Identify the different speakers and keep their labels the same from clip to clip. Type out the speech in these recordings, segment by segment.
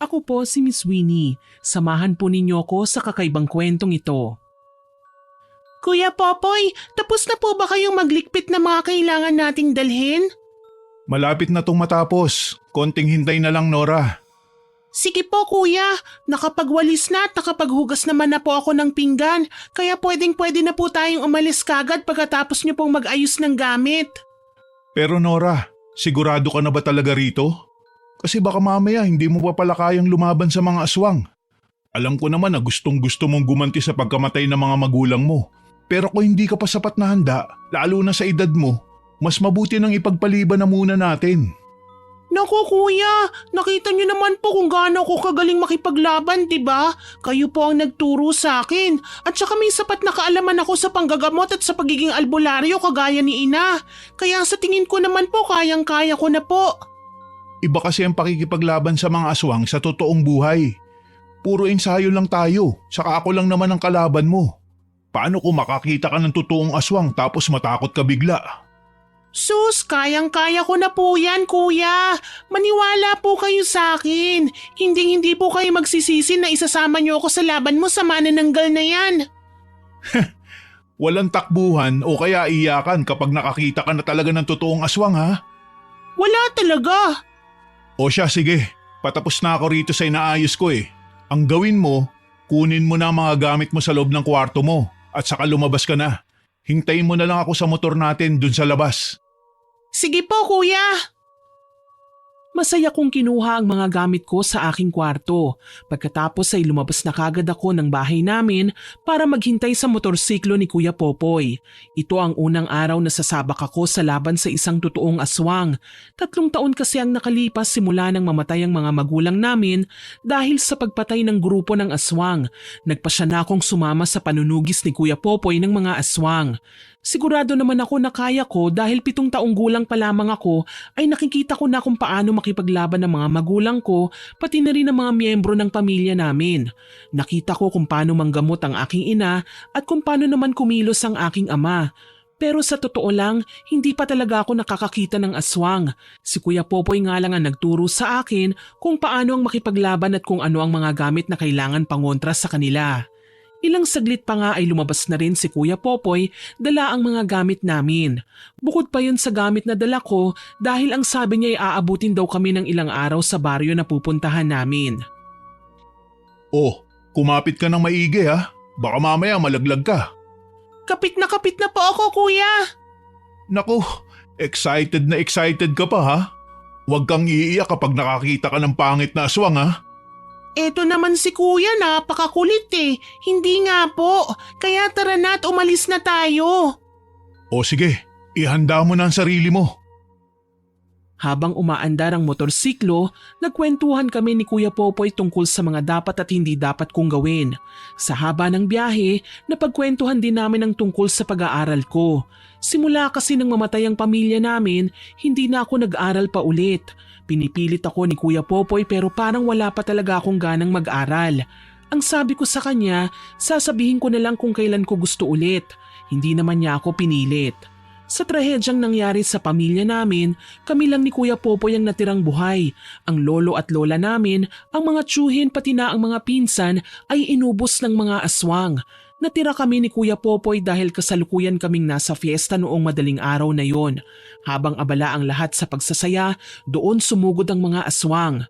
Speaker 1: Ako po si Miss Winnie. Samahan po ninyo ko sa kakaibang kwentong ito. Kuya Popoy, tapos na po ba kayong maglikpit na mga kailangan nating dalhin?
Speaker 2: Malapit na tong matapos. Konting hintay na lang, Nora.
Speaker 1: Sige po kuya, nakapagwalis na at nakapaghugas naman na po ako ng pinggan, kaya pwede na po tayong umalis kagad pagkatapos niyo pong mag-ayos ng gamit.
Speaker 2: Pero Nora, sigurado ka na ba talaga rito? Kasi baka mamaya hindi mo pa pala kayang lumaban sa mga aswang. Alam ko naman na gustong-gusto mong gumanti sa pagkamatay ng mga magulang mo. Pero kung hindi ka pa sapat na handa, lalo na sa edad mo, mas mabuti nang ipagpaliban na muna natin.
Speaker 1: Naku kuya, nakita niyo naman po kung gaano ako kagaling makipaglaban, diba? Kayo po ang nagturo sa akin. At saka may sapat na kaalaman ako sa panggagamot at sa pagiging albularyo kagaya ni ina. Kaya sa tingin ko naman po kayang-kaya ko na po.
Speaker 2: Iba kasi ang pakikipaglaban sa mga aswang sa totoong buhay. Puro ensayo lang tayo, saka ako lang naman ang kalaban mo. Paano kung makakita ka ng totoong aswang tapos matakot ka bigla?
Speaker 1: Sus, kayang-kaya ko na po yan, kuya. Maniwala po kayo sa akin. Hindi po kayo magsisisi na isasama niyo ako sa laban mo sa manananggal na yan.
Speaker 2: Walang takbuhan o kaya iyakan kapag nakakita ka na talaga ng totoong aswang, ha?
Speaker 1: Wala talaga.
Speaker 2: O siya, sige. Patapos na ako rito sa inaayos ko eh. Ang gawin mo, kunin mo na ang mga gamit mo sa loob ng kwarto mo at saka lumabas ka na. Hintayin mo na lang ako sa motor natin dun sa labas.
Speaker 1: Sige po, kuya. Masaya kong kinuha ang mga gamit ko sa aking kwarto. Pagkatapos ay lumabas na kagad ako ng bahay namin para maghintay sa motorsiklo ni Kuya Popoy. Ito ang unang araw na sasabak ako sa laban sa isang totoong aswang. 3 taon kasi ang nakalipas simula nang mamatay ang mga magulang namin dahil sa pagpatay ng grupo ng aswang. Nagpasya na akong sumama sa panunugis ni Kuya Popoy ng mga aswang. Sigurado naman ako na kaya ko dahil 7 taong gulang pa lamang ako ay nakikita ko na kung paano makipaglaban ng mga magulang ko pati na rin ang mga miyembro ng pamilya namin. Nakita ko kung paano manggamot ang aking ina at kung paano naman kumilos ang aking ama. Pero sa totoo lang, hindi pa talaga ako nakakakita ng aswang. Si Kuya Popoy nga lang ang nagturo sa akin kung paano ang makipaglaban at kung ano ang mga gamit na kailangan pangontra sa kanila. Ilang saglit pa nga ay lumabas na rin si Kuya Popoy, dala ang mga gamit namin. Bukod pa yun sa gamit na dala ko dahil ang sabi niya ay aabutin daw kami ng ilang araw sa baryo na pupuntahan namin.
Speaker 2: Oh, kumapit ka ng maigi ha. Baka mamaya malaglag ka.
Speaker 1: Kapit na po ako, kuya.
Speaker 2: Naku, excited ka pa ha. Huwag kang iiyak kapag nakakita ka ng pangit na aswang ha.
Speaker 1: Eto naman si kuya, napakakulit eh. Hindi nga po. Kaya tara na at umalis na tayo.
Speaker 2: O sige, ihanda mo na ang sarili mo.
Speaker 1: Habang umaandar ang motorsiklo, nagkwentuhan kami ni Kuya Popoy tungkol sa mga dapat at hindi dapat kong gawin. Sa haba ng biyahe, napagkwentuhan din namin ang tungkol sa pag-aaral ko. Simula kasi nang mamatay ang pamilya namin, hindi na ako nag-aral pa ulit. Pinipilit ako ni Kuya Popoy pero parang wala pa talaga akong ganang mag-aral. Ang sabi ko sa kanya, sasabihin ko na lang kung kailan ko gusto ulit. Hindi naman niya ako pinilit. Sa trahedyang nangyari sa pamilya namin, kami lang ni Kuya Popoy ang natirang buhay. Ang lolo at lola namin, ang mga tiyuhin pati na ang mga pinsan ay inubos ng mga aswang. Natira kami ni Kuya Popoy dahil kasalukuyan kaming nasa fiesta noong madaling araw na yon. Habang abala ang lahat sa pagsasaya, doon sumugod ang mga aswang.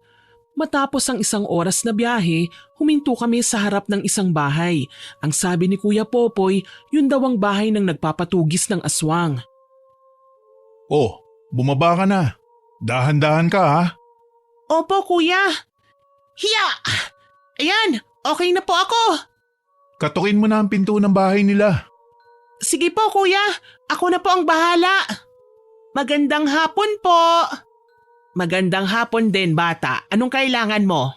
Speaker 1: Matapos ang 1 oras na biyahe, huminto kami sa harap ng isang bahay. Ang sabi ni Kuya Popoy, yun daw ang bahay ng nagpapatugis ng aswang.
Speaker 2: Oh, bumaba ka na. Dahan-dahan ka ha.
Speaker 1: Opo kuya. Hiya! Ayan, okay na po ako.
Speaker 2: Katukin mo na ang pinto ng bahay nila.
Speaker 1: Sige po kuya, ako na po ang bahala. Magandang hapon po. Magandang hapon din bata, anong kailangan mo?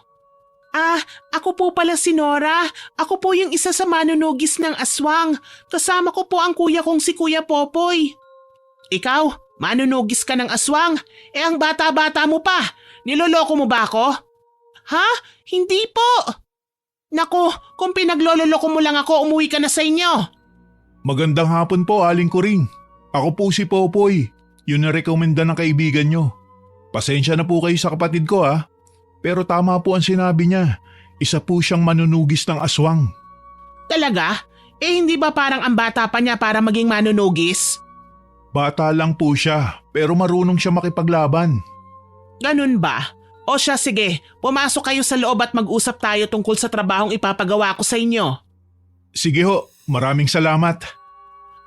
Speaker 1: Ako po pala si Nora. Ako po yung isa sa manunugis ng aswang. Kasama ko po ang kuya kong si Kuya Popoy. Ikaw, manunugis ka ng aswang? Ang bata-bata mo pa. Niloloko mo ba ako? Ha? Hindi po. Naku, kung pinaglololoko mo lang ako, umuwi ka na sa inyo.
Speaker 2: Magandang hapon po, Aling Kuring. Ako po si Popoy, yun na rekomenda ng kaibigan nyo. Pasensya na po kayo sa kapatid ko ha. Pero tama po ang sinabi niya. Isa po siyang manunugis ng aswang.
Speaker 1: Talaga? Hindi ba parang ang bata pa niya para maging manunugis?
Speaker 2: Bata lang po siya, pero marunong siya makipaglaban.
Speaker 1: Ganun ba? O siya, sige, pumasok kayo sa loob at mag-usap tayo tungkol sa trabahong ipapagawa ko sa inyo.
Speaker 2: Sige ho, maraming salamat.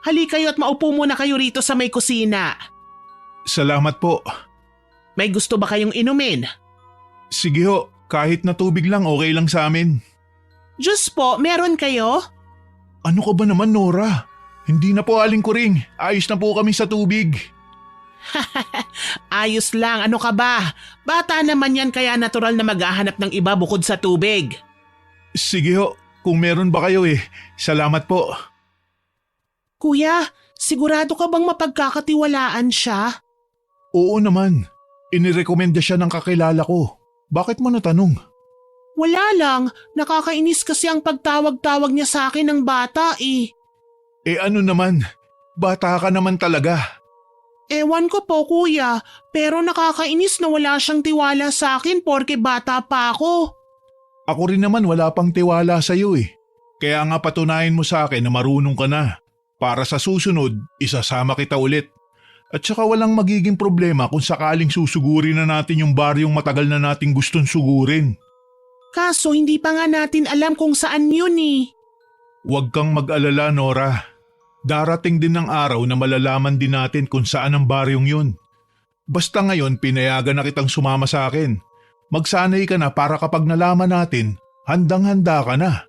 Speaker 1: Hali kayo at maupo muna kayo rito sa may kusina.
Speaker 2: Salamat po.
Speaker 1: May gusto ba kayong inumin?
Speaker 2: Sige ho, kahit na tubig lang okay lang sa amin.
Speaker 1: Diyos po, meron kayo?
Speaker 2: Ano ka ba naman, Nora? Hindi na po Aling Kuring. Ayos na po kami sa tubig.
Speaker 1: Ayos lang, ano ka ba? Bata naman yan kaya natural na maghahanap ng iba bukod sa tubig.
Speaker 2: Sige ho, kung meron ba kayo salamat po.
Speaker 1: Kuya, sigurado ka bang mapagkakatiwalaan siya?
Speaker 2: Oo naman, inirekomenda siya ng kakilala ko. Bakit mo natanong?
Speaker 1: Wala lang, nakakainis kasi ang pagtawag-tawag niya sa akin ng bata
Speaker 2: Ano naman, bata ka naman talaga.
Speaker 1: Ewan ko po kuya, pero nakakainis na wala siyang tiwala sa akin porke bata pa ako.
Speaker 2: Ako rin naman wala pang tiwala sa iyo Kaya nga patunayan mo sa akin na marunong ka na. Para sa susunod, isasama kita ulit. At saka walang magiging problema kung sakaling susugurin na natin yung baryong matagal na nating gustong sugurin.
Speaker 1: Kaso hindi pa nga natin alam kung saan yun
Speaker 2: Huwag kang mag-alala, Nora. Darating din ng araw na malalaman din natin kung saan ang baryong yun. Basta ngayon pinayagan na kitang sumama sa akin. Magsanay ka na para kapag nalaman natin, handang-handa ka na.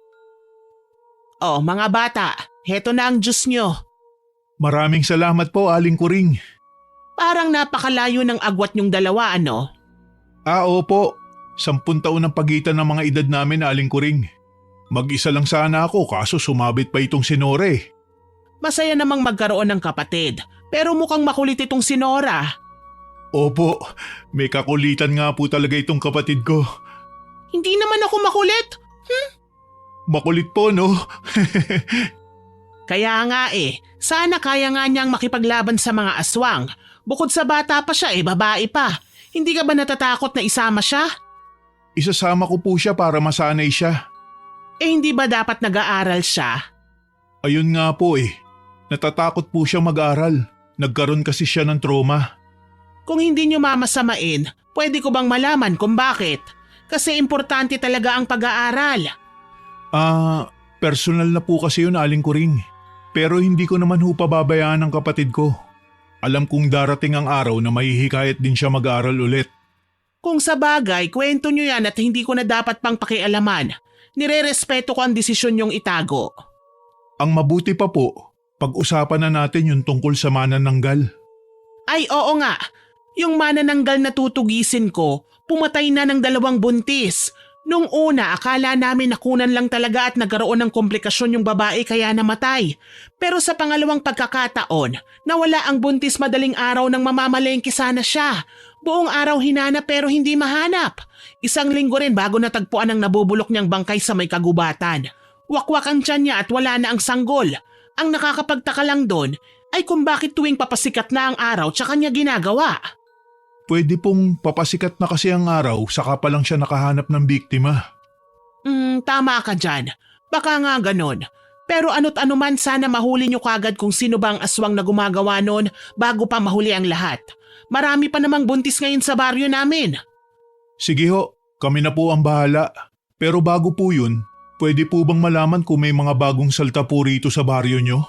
Speaker 1: Oh mga bata, heto na ang juice nyo.
Speaker 2: Maraming salamat po, Aling Kuring.
Speaker 1: Parang napakalayo ng agwat nyong dalawa ano?
Speaker 2: Opo. 10 taon ang pagitan ng mga edad namin, Aling Kuring. Mag-isa lang sana ako kaso sumabit pa itong si Nora
Speaker 1: Masaya namang magkaroon ng kapatid, pero mukhang makulit itong si Nora.
Speaker 2: Opo, may kakulitan nga po talaga itong kapatid ko.
Speaker 1: Hindi naman ako makulit.
Speaker 2: Makulit po, no?
Speaker 1: Kaya nga sana kaya nga niyang makipaglaban sa mga aswang. Bukod sa bata pa siya babae pa. Hindi ka ba natatakot na isama siya?
Speaker 2: Isasama ko po siya para masanay siya.
Speaker 1: Hindi ba dapat nag-aaral siya?
Speaker 2: Ayun nga po Natatakot po siya mag-aral. Nagkaroon kasi siya ng trauma.
Speaker 1: Kung hindi niyo mamasamain, pwede ko bang malaman kung bakit? Kasi importante talaga ang pag-aaral.
Speaker 2: Personal na po kasi yun, Aling Kuring. Pero hindi ko naman pababayaan ang kapatid ko. Alam kong darating ang araw na mahihikayat din siya mag-aral ulit.
Speaker 1: Kung sa bagay, kwento niyo yan at hindi ko na dapat pang pakialaman. Nire-respeto ko ang desisyon niyong itago.
Speaker 2: Ang mabuti pa po, pag-usapan na natin yung tungkol sa manananggal.
Speaker 1: Ay oo nga, yung manananggal na tutugisin ko, pumatay na ng 2 buntis. Nung una, akala namin nakunan lang talaga at nagkaroon ng komplikasyon yung babae kaya namatay. Pero sa pangalawang pagkakataon, nawala ang buntis madaling araw nang mamamalengke sana siya. Buong araw hinanap pero hindi mahanap. 1 linggo rin bago natagpuan ang nabubulok niyang bangkay sa may kagubatan. Wakwak ang tiyan niya at wala na ang sanggol. Ang nakakapagtaka lang doon ay kung bakit tuwing papasikat na ang araw tsaka niya ginagawa.
Speaker 2: Pwede pong papasikat na kasi ang araw saka pa lang siya nakahanap ng biktima.
Speaker 1: Tama ka dyan. Baka nga ganon. Pero ano't ano man sana mahuli niyo kagad kung sino ba ang aswang na gumagawa noon bago pa mahuli ang lahat. Marami pa namang buntis ngayon sa baryo namin.
Speaker 2: Sige ho, kami na po ang bahala. Pero bago po yun, pwede po bang malaman kung may mga bagong salta po rito sa baryo nyo?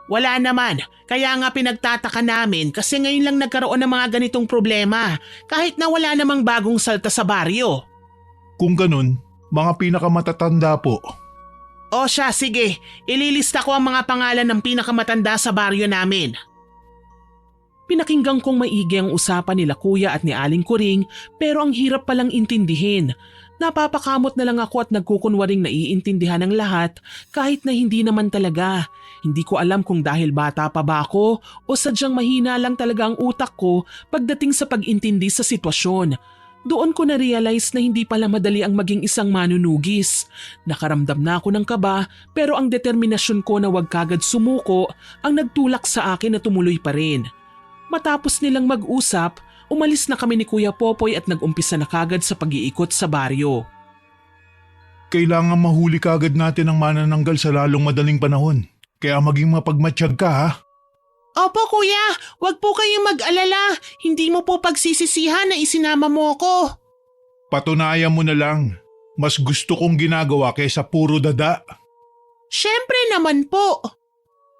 Speaker 1: Wala naman. Kaya nga pinagtataka namin kasi ngayon lang nagkaroon ng mga ganitong problema kahit na wala namang bagong salta sa baryo.
Speaker 2: Kung ganun, mga pinakamatatanda po.
Speaker 1: O siya, sige. Ililista ko ang mga pangalan ng pinakamatanda sa baryo namin. Pinakinggan kong maigi ang usapan nila kuya at ni Aling Kuring pero ang hirap palang intindihin. Napapakamot na lang ako at nagkukunwaring naiintindihan ng lahat kahit na hindi naman talaga. Hindi ko alam kung dahil bata pa ba ako o sadyang mahina lang talaga ang utak ko pagdating sa pag-intindi sa sitwasyon. Doon ko na-realize na hindi pala madali ang maging isang manunugis. Nakaramdam na ako ng kaba pero ang determinasyon ko na wag kagad sumuko ang nagtulak sa akin na tumuloy pa rin. Matapos nilang mag-usap, Umalis na kami ni Kuya Popoy at nag-umpisa na kagad sa pag-iikot sa baryo.
Speaker 2: Kailangan mahuli kagad natin ang manananggal sa lalong madaling panahon. Kaya maging mapagmatsyag ka ha.
Speaker 1: Opo kuya, wag po kayong mag-alala. Hindi mo po pagsisisihan na isinama mo ko.
Speaker 2: Patunayan mo na lang. Mas gusto kong ginagawa kaysa puro dada.
Speaker 1: Siyempre naman po.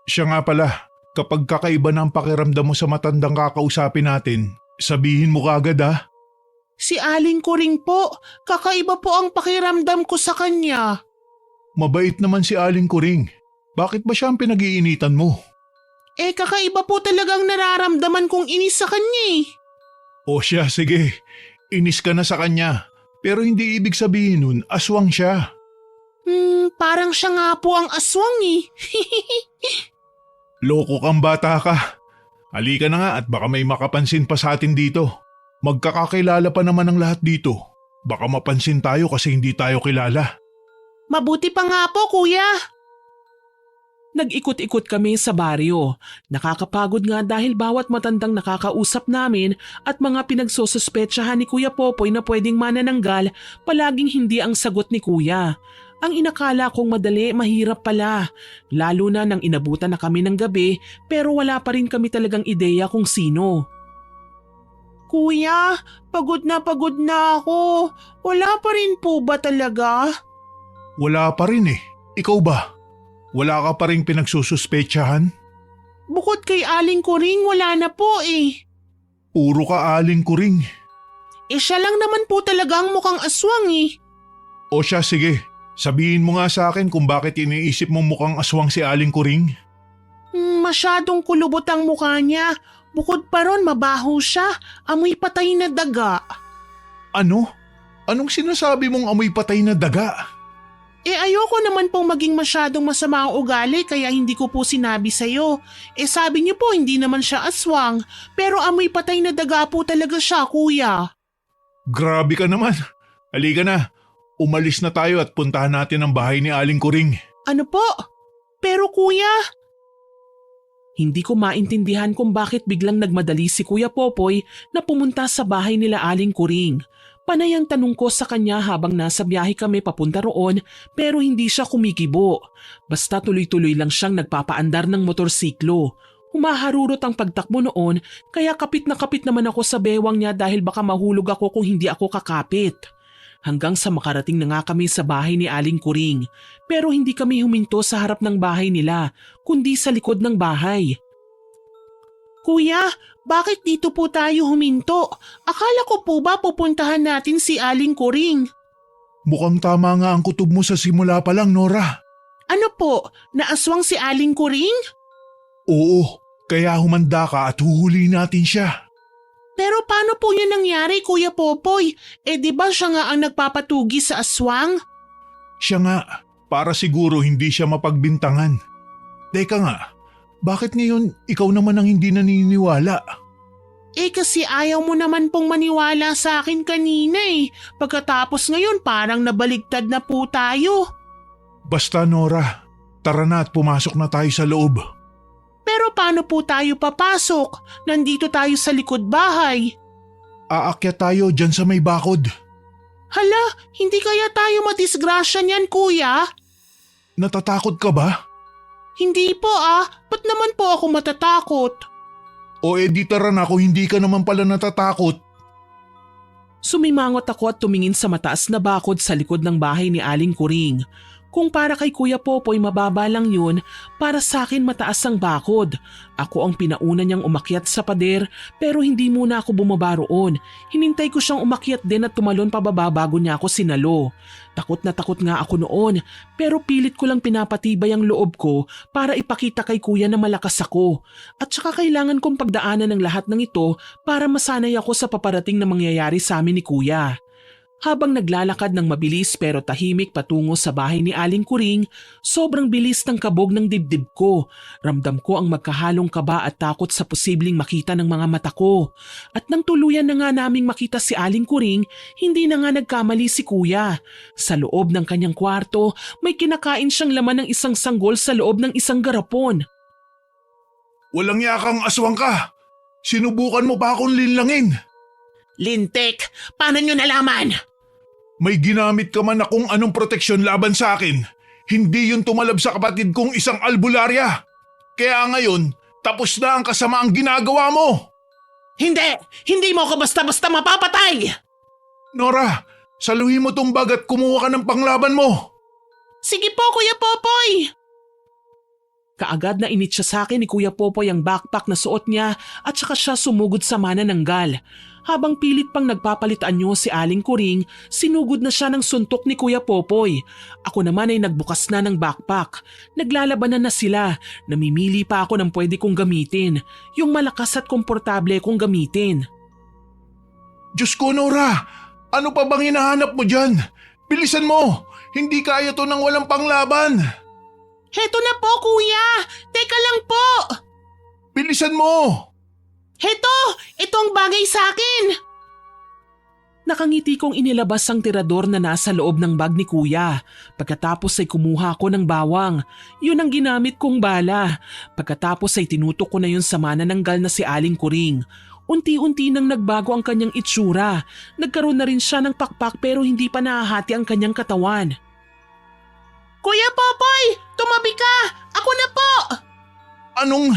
Speaker 2: Siya nga pala, kapag kakaiba na ang pakiramdam mo sa matandang kakausapin natin, sabihin mo kagad ha.
Speaker 1: Si Aling Kuring po, kakaiba po ang pakiramdam ko sa kanya.
Speaker 2: Mabait naman si Aling Kuring. Bakit ba siya ang pinag-iinitan mo?
Speaker 1: Kakaiba po talagang nararamdaman kong inis sa kanya eh.
Speaker 2: O siya, sige. Inis ka na sa kanya. Pero hindi ibig sabihin nun, aswang siya.
Speaker 1: Parang siya nga po ang aswang eh.
Speaker 2: Loko kang bata ka. Halika na nga at baka may makapansin pa sa atin dito. Magkakakilala pa naman ang lahat dito. Baka mapansin tayo kasi hindi tayo kilala.
Speaker 1: Mabuti pa nga po kuya. Nag-ikot-ikot kami sa baryo. Nakakapagod nga dahil bawat matandang nakakausap namin at mga pinagsususpetsahan ni Kuya Popoy na pwedeng manananggal, palaging hindi ang sagot ni Kuya. Ang inakala kong madali, mahirap pala. Lalo na nang inabutan na kami ng gabi pero wala pa rin kami talagang ideya kung sino. Kuya, pagod na ako. Wala pa rin po ba talaga?
Speaker 2: Wala pa rin eh. Ikaw ba? Wala ka pa rin pinagsususpetsahan?
Speaker 1: Bukod kay Aling Kuring, wala na po eh.
Speaker 2: Puro ka Aling Kuring.
Speaker 1: Siya lang naman po talaga ang mukhang aswang eh.
Speaker 2: O siya, sige. Sabihin mo nga sa akin kung bakit iniisip mong mukhang aswang si Aling Kuring.
Speaker 1: Masyadong kulubot ang mukha niya. Bukod pa ron, mabaho siya. Amoy patay na daga.
Speaker 2: Ano? Anong sinasabi mong amoy patay na daga?
Speaker 1: Ayoko naman pong maging masyadong masama ang ugali kaya hindi ko po sinabi sa'yo. Sabi niyo po hindi naman siya aswang. Pero amoy patay na daga po talaga siya, kuya.
Speaker 2: Grabe ka naman. Halika na. Umalis na tayo at puntahan natin ang bahay ni Aling Kuring.
Speaker 1: Ano po? Pero kuya… Hindi ko maintindihan kung bakit biglang nagmadali si Kuya Popoy na pumunta sa bahay nila Aling Kuring. Panay ang tanong ko sa kanya habang nasa biyahe kami papunta roon pero hindi siya kumikibo. Basta tuloy-tuloy lang siyang nagpapaandar ng motorsiklo. Humaharurot ang pagtakbo noon kaya kapit naman ako sa bewang niya dahil baka mahulog ako kung hindi ako kakapit. Hanggang sa makarating na nga kami sa bahay ni Aling Kuring. Pero hindi kami huminto sa harap ng bahay nila, kundi sa likod ng bahay. Kuya, bakit dito po tayo huminto? Akala ko po ba pupuntahan natin si Aling Kuring?
Speaker 2: Mukhang tama nga ang kutob mo sa simula pa lang, Nora.
Speaker 1: Ano po? Naaswang si Aling Kuring?
Speaker 2: Oo, kaya humanda ka at huhuli natin siya.
Speaker 1: Pero paano po yun nangyari, Kuya Popoy? Di ba siya nga ang nagpapatugi sa aswang?
Speaker 2: Siya nga, para siguro hindi siya mapagbintangan. Teka nga, bakit ngayon ikaw naman ang hindi naniniwala?
Speaker 1: Kasi ayaw mo naman pong maniwala sa akin kanina eh. Pagkatapos ngayon parang nabaligtad na po tayo.
Speaker 2: Basta Nora, tara na at pumasok na tayo sa loob.
Speaker 1: Pero paano po tayo papasok? Nandito tayo sa likod bahay.
Speaker 2: Aakyat tayo dyan sa may bakod.
Speaker 1: Hala, hindi kaya tayo madisgrasya niyan, kuya?
Speaker 2: Natatakot ka ba?
Speaker 1: Hindi po ba't naman po ako matatakot?
Speaker 2: O di tara na kung hindi ka naman pala natatakot.
Speaker 1: Sumimangot ako at tumingin sa mataas na bakod sa likod ng bahay ni Aling Kuring. Kung para kay Kuya Popoy mababa lang yun, para sa akin mataas ang bakod. Ako ang pinauna niyang umakyat sa pader pero hindi muna ako bumaba roon. Hinintay ko siyang umakyat din at tumalon pababa bago niya ako sinalo. Takot na takot nga ako noon pero pilit ko lang pinapatibay ang loob ko para ipakita kay Kuya na malakas ako. At saka kailangan kong pagdaanan ng lahat ng ito para masanay ako sa paparating na mangyayari sa amin ni Kuya. Habang naglalakad ng mabilis pero tahimik patungo sa bahay ni Aling Kuring, sobrang bilis ng kabog ng dibdib ko. Ramdam ko ang magkahalong kaba at takot sa posibleng makita ng mga mata ko. At nang tuluyan na nga naming makita si Aling Kuring, hindi na nga nagkamali si Kuya. Sa loob ng kanyang kwarto, may kinakain siyang laman ng isang sanggol sa loob ng isang garapon.
Speaker 2: Walang yakang aswang ka! Sinubukan mo pa akong linlangin!
Speaker 1: Lintik, paano nyo nalaman?
Speaker 2: May ginamit ka man na kung anong proteksyon laban sa akin. Hindi yun tumalab sa kapatid kong isang albularya. Kaya ngayon, tapos na ang kasamaang ginagawa mo.
Speaker 1: Hindi mo ako basta-basta mapapatay!
Speaker 2: Nora, saluhin mo tong bag at kumuha ka ng panglaban mo.
Speaker 1: Sige po, Kuya Popoy! Kaagad na init siya sa akin ni Kuya Popoy ang backpack na suot niya at saka siya sumugod sa manananggal. Habang pilit pang nagpapalit anyo si Aling Kuring, sinugod na siya ng suntok ni Kuya Popoy. Ako naman ay nagbukas na ng backpack. Naglalabanan na sila. Namimili pa ako ng pwede kong gamitin. Yung malakas at komportable kong gamitin.
Speaker 2: Diyos ko, Nora! Ano pa bang hinahanap mo dyan? Bilisan mo! Hindi kaya to ng walang panglaban!
Speaker 1: Heto na po, Kuya! Teka lang po!
Speaker 2: Bilisan mo!
Speaker 1: Ito ang bagay sa akin! Nakangiti kong inilabas ang tirador na nasa loob ng bag ni Kuya. Pagkatapos ay kumuha ako ng bawang. Yun ang ginamit kong bala. Pagkatapos ay tinutok ko na yun sa manananggal na si Aling Kuring. Unti-unti nang nagbago ang kanyang itsura. Nagkaroon na rin siya ng pakpak pero hindi pa nahahati ang kanyang katawan. Kuya Popoy! Tumabi ka! Ako na po!
Speaker 2: Anong?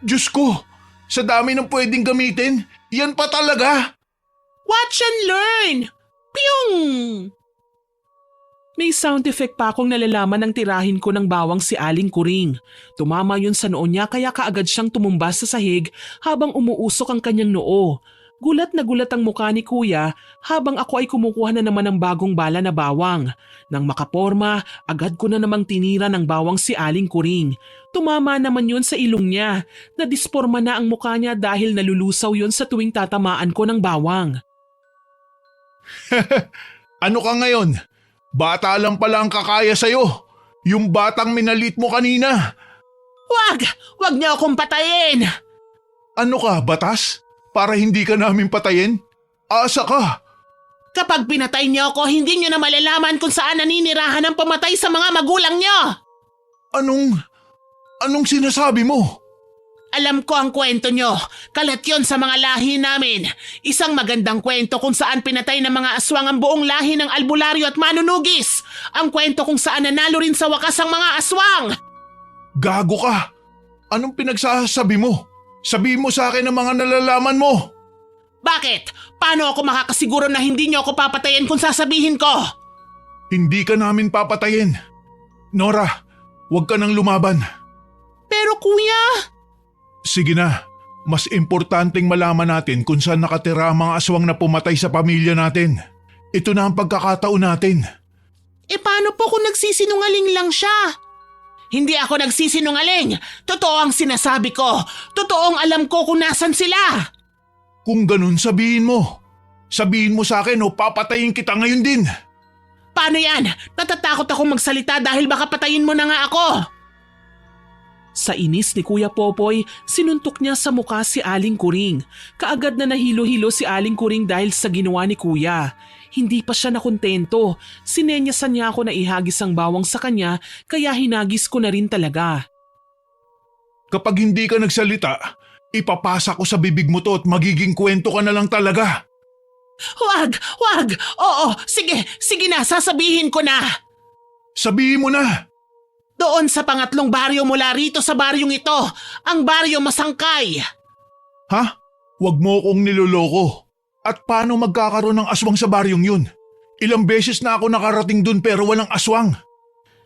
Speaker 2: Diyos ko! Sa dami ng pwedeng gamitin, yan pa talaga?
Speaker 1: Watch and learn! Piyong! May sound effect pa akong nalalaman ng tirahin ko ng bawang si Aling Kuring. Tumama yun sa noo niya kaya kaagad siyang tumumba sa sahig habang umuusok ang kanyang noo. Gulat na gulat ang mukha ni Kuya habang ako ay kumukuha na naman ng bagong bala na bawang. Nang makaporma, agad ko na namang tinira ng bawang si Aling Kuring. Tumama naman yun sa ilong niya. Nadisporma na ang mukha niya dahil nalulusaw yun sa tuwing tatamaan ko ng bawang.
Speaker 2: Ano ka ngayon? Bata lang pala ang kakaya sa'yo. Yung batang minalit mo kanina.
Speaker 1: Wag niyo akong patayin!
Speaker 2: Ano ka, batas? Para hindi ka namin patayin? Asa ka?
Speaker 1: Kapag pinatay niyo ako, hindi niyo na malalaman kung saan naninirahan ang pamatay sa mga magulang niyo!
Speaker 2: Anong sinasabi mo?
Speaker 1: Alam ko ang kwento niyo. Kalat yon sa mga lahi namin. Isang magandang kwento kung saan pinatay ng mga aswang ang buong lahi ng albularyo at manunugis. Ang kwento kung saan nanalo rin sa wakas ang mga aswang.
Speaker 2: Gago ka! Anong pinagsasabi mo? Sabihin mo sa akin ang mga nalalaman mo.
Speaker 1: Bakit? Paano ako makakasiguro na hindi niyo ako papatayin kung sasabihin ko?
Speaker 2: Hindi ka namin papatayin. Nora, huwag ka nang lumaban.
Speaker 1: Pero Kuya…
Speaker 2: Sige na, mas importanteng malaman natin kung saan nakatira ang mga aswang na pumatay sa pamilya natin. Ito na ang pagkakataon natin.
Speaker 1: Paano po kung nagsisinungaling lang siya? Hindi ako nagsisinungaling. Totoo ang sinasabi ko. Totoong alam ko kung nasan sila.
Speaker 2: Kung ganun, sabihin mo. Sabihin mo sa akin o papatayin kita ngayon din.
Speaker 1: Paano yan? Natatakot akong magsalita dahil baka patayin mo na nga ako. Sa inis ni Kuya Popoy, sinuntok niya sa mukha si Aling Kuring. Kaagad na nahilo-hilo si Aling Kuring dahil sa ginawa ni Kuya. Hindi pa siya nakontento. Sinenyasan niya ako na ihagis ang bawang sa kanya kaya hinagis ko na rin talaga.
Speaker 2: Kapag hindi ka nagsalita, ipapasa ko sa bibig mo to at magiging kwento ka na lang talaga.
Speaker 1: Wag! Oo, sige na, sasabihin ko na.
Speaker 2: Sabihin mo na.
Speaker 1: Doon sa pangatlong baryo mula rito sa baryong ito, ang baryo Masangkay.
Speaker 2: Ha? Huwag mo akong niloloko. At paano magkakaroon ng aswang sa baryong yun? Ilang beses na ako nakarating dun pero walang aswang.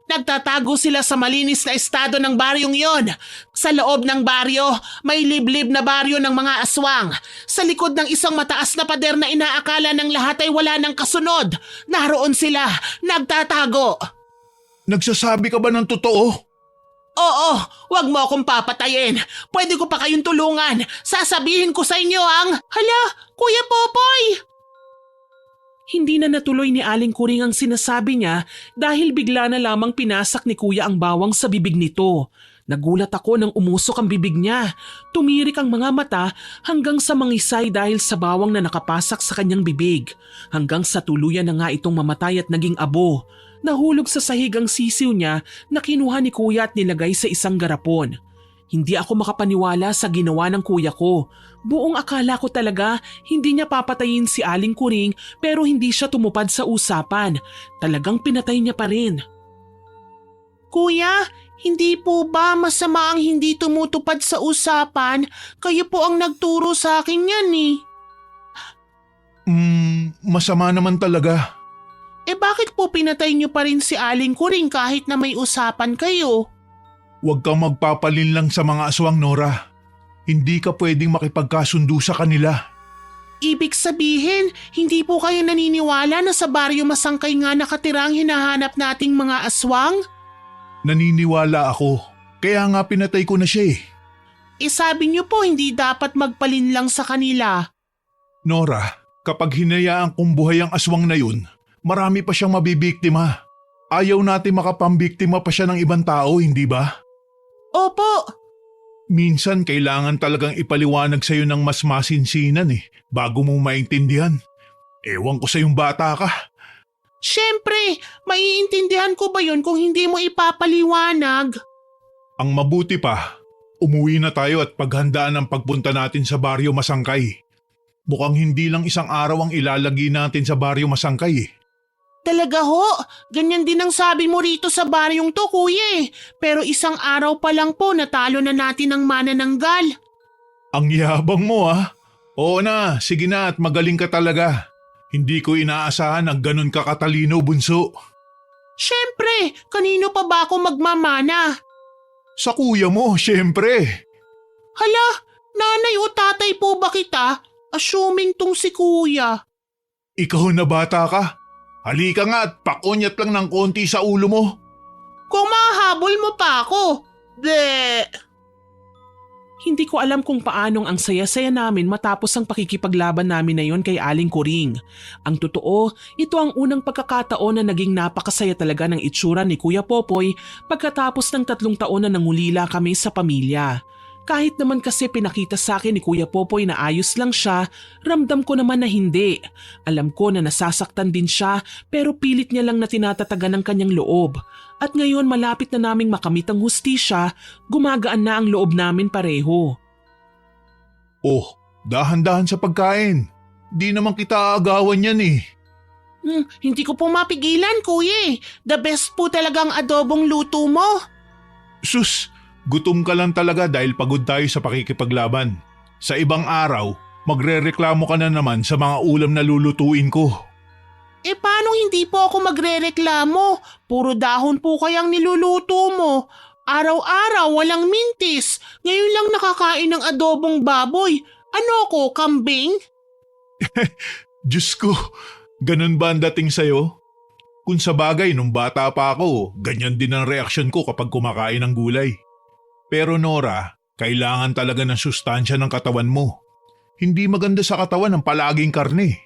Speaker 1: Nagtatago sila sa malinis na estado ng baryong yon. Sa loob ng baryo, may liblib na baryo ng mga aswang. Sa likod ng isang mataas na pader na inaakala ng lahat ay wala ng kasunod. Naroon sila, nagtatago.
Speaker 2: Nagsasabi ka ba ng totoo?
Speaker 1: Oo, wag mo akong papatayin. Pwede ko pa kayong tulungan. Sasabihin ko sa inyo ang… Hala, Kuya Popoy! Hindi na natuloy ni Aling Kuring ang sinasabi niya dahil bigla na lamang pinasak ni Kuya ang bawang sa bibig nito. Nagulat ako nang umusok ang bibig niya. Tumirik ang mga mata hanggang sa mangisay dahil sa bawang na nakapasak sa kanyang bibig. Hanggang sa tuluyan na nga itong mamatay at naging abo. Nahulog sa sahig ang sisiw niya na kinuha ni Kuya at nilagay sa isang garapon. Hindi ako makapaniwala sa ginawa ng kuya ko. Buong akala ko talaga hindi niya papatayin si Aling Kuring pero hindi siya tumupad sa usapan. Talagang pinatay niya pa rin. Kuya, hindi po ba masama ang hindi tumutupad sa usapan? Kayo po ang nagturo sa akin yan eh.
Speaker 2: Masama naman talaga.
Speaker 1: Bakit po pinatay niyo pa rin si Aling Kuring kahit na may usapan kayo?
Speaker 2: Huwag kang magpapalinlang sa mga aswang, Nora. Hindi ka pwedeng makipagkasundo sa kanila.
Speaker 1: Ibig sabihin, hindi po kayo naniniwala na sa Baryo Masangkay nga nakatira ang hinahanap nating mga aswang?
Speaker 2: Naniniwala ako. Kaya nga pinatay ko na siya eh.
Speaker 1: Sabi niyo po hindi dapat magpalinlang sa kanila.
Speaker 2: Nora, kapag hinayaan kong buhay ang aswang na yun, marami pa siyang mabibiktima. Ayaw natin makapambiktima pa siya ng ibang tao, hindi ba?
Speaker 1: Opo.
Speaker 2: Minsan kailangan talagang ipaliwanag sa'yo ng mas masinsinan bago mo maintindihan. Ewan ko sa yung bata ka.
Speaker 1: Siyempre, maiintindihan ko ba yun kung hindi mo ipapaliwanag?
Speaker 2: Ang mabuti pa, umuwi na tayo at paghandaan ang pagpunta natin sa Baryo Masangkay. Mukhang hindi lang isang araw ang ilalagi natin sa Baryo Masangkay.
Speaker 1: Talaga ho, ganyan din ang sabi mo rito sa baryong to kuya eh. Pero isang araw pa lang po natalo na natin ang manananggal.
Speaker 2: Ang yabang mo Oo na, sige na at magaling ka talaga. Hindi ko inaasahan ang ganun ka katalino, bunso.
Speaker 1: Siyempre, kanino pa ba ako magmamana?
Speaker 2: Sa kuya mo, syempre.
Speaker 1: Hala, nanay o tatay po ba kita? Assuming tong si kuya.
Speaker 2: Ikaw na bata ka. Halika nga at pakunyat lang ng konti sa ulo mo.
Speaker 1: Kung mahabol mo pa ako. Bleh. Hindi ko alam kung paanong ang saya-saya namin matapos ang pakikipaglaban namin na yon kay Aling Kuring. Ang totoo, ito ang unang pagkakataon na naging napakasaya talaga ng itsura ni Kuya Popoy pagkatapos ng 3 taon na nangulila kami sa pamilya. Kahit naman kasi pinakita sa akin ni Kuya Popoy na ayos lang siya, ramdam ko naman na hindi. Alam ko na nasasaktan din siya pero pilit niya lang na tinatatagan ng kanyang loob. At ngayon malapit na naming makamit ang hustisya, gumagaan na ang loob namin pareho.
Speaker 2: Oh, dahan-dahan sa pagkain. Di naman kita aagawan yan eh.
Speaker 1: Hindi ko po mapigilan kuya. The best po talagang adobong luto mo.
Speaker 2: Sus! Gutom ka lang talaga dahil pagod tayo sa pakikipaglaban. Sa ibang araw, magrereklamo ka na naman sa mga ulam na lulutuin ko.
Speaker 1: Paano hindi po ako magrereklamo? Puro dahon po kayang niluluto mo. Araw-araw walang mintis. Ngayon lang nakakain ng adobong baboy. Ano ko, kambing?
Speaker 2: Diyos ko, ganun ba ang dating sa'yo? Kung sa bagay nung bata pa ako, ganyan din ang reaksyon ko kapag kumakain ng gulay. Pero Nora, kailangan talaga ng sustansya ng katawan mo. Hindi maganda sa katawan ang palaging karne.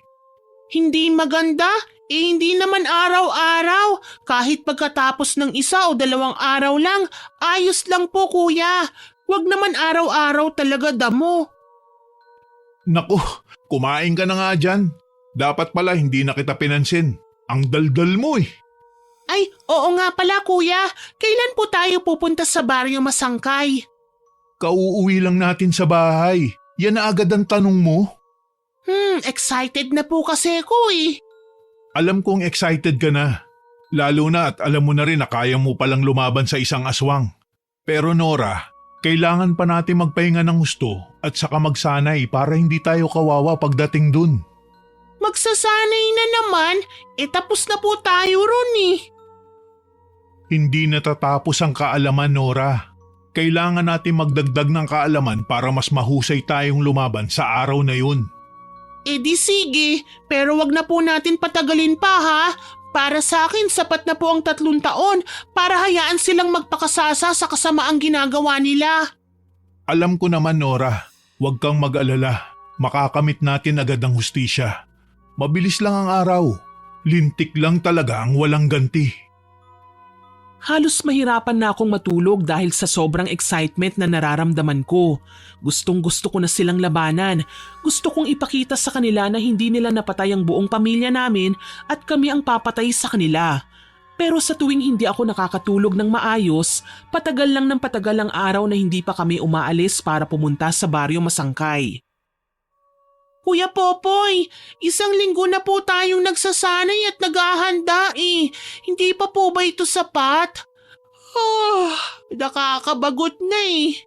Speaker 1: Hindi maganda? Hindi naman araw-araw. Kahit pagkatapos ng 1 o 2 araw lang, ayos lang po kuya. Huwag naman araw-araw talaga damo.
Speaker 2: Naku, kumain ka na nga dyan. Dapat pala hindi na kita pinansin. Ang daldal mo eh.
Speaker 1: Ay, oo nga pala kuya. Kailan po tayo pupunta sa Baryo Masangkay?
Speaker 2: Kauuwi lang natin sa bahay. Yan na agad ang tanong mo.
Speaker 1: Excited na po kasi ako eh.
Speaker 2: Alam kong excited ka na. Lalo na at alam mo na rin na kaya mo palang lumaban sa isang aswang. Pero Nora, kailangan pa natin magpahinga ng gusto at saka magsanay para hindi tayo kawawa pagdating dun.
Speaker 1: Magsasanay na naman, tapos na po tayo ron eh.
Speaker 2: Hindi natatapos ang kaalaman, Nora. Kailangan natin magdagdag ng kaalaman para mas mahusay tayong lumaban sa araw na yun.
Speaker 1: Di sige, pero wag na po natin patagalin pa ha. Para sa akin, sapat na po ang 3 taon para hayaan silang magpakasasa sa kasamaang ginagawa nila.
Speaker 2: Alam ko naman, Nora. Huwag kang mag-alala. Makakamit natin agad ang hustisya. Mabilis lang ang araw. Lintik lang talaga ang walang ganti.
Speaker 1: Halos mahirapan na akong matulog dahil sa sobrang excitement na nararamdaman ko. Gustong-gusto ko na silang labanan. Gusto kong ipakita sa kanila na hindi nila napatay ang buong pamilya namin at kami ang papatay sa kanila. Pero sa tuwing hindi ako nakakatulog ng maayos, patagal lang ng patagal ang araw na hindi pa kami umaalis para pumunta sa baryo Masangkay. Kuya Popoy, 1 linggo na po tayong nagsasanay at naghahanda eh. Hindi pa po ba ito sapat? Nakakabagot na eh.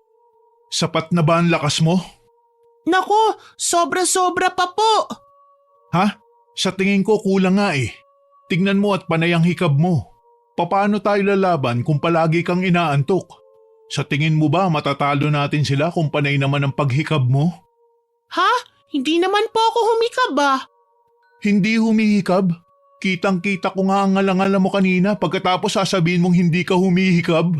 Speaker 2: Sapat na ba ang lakas mo?
Speaker 1: Nako, sobra-sobra pa po.
Speaker 2: Ha? Sa tingin ko kulang nga eh. Tingnan mo at panay ang hikab mo. Paano tayo lalaban kung palagi kang inaantok? Sa tingin mo ba matatalo natin sila kung panay naman ang paghikab mo?
Speaker 1: Ha? Hindi naman po ako humikab ah.
Speaker 2: Hindi humihikab? Kitang-kita ko nga ang ngalangala mo kanina pagkatapos sasabihin mong hindi ka humihikab.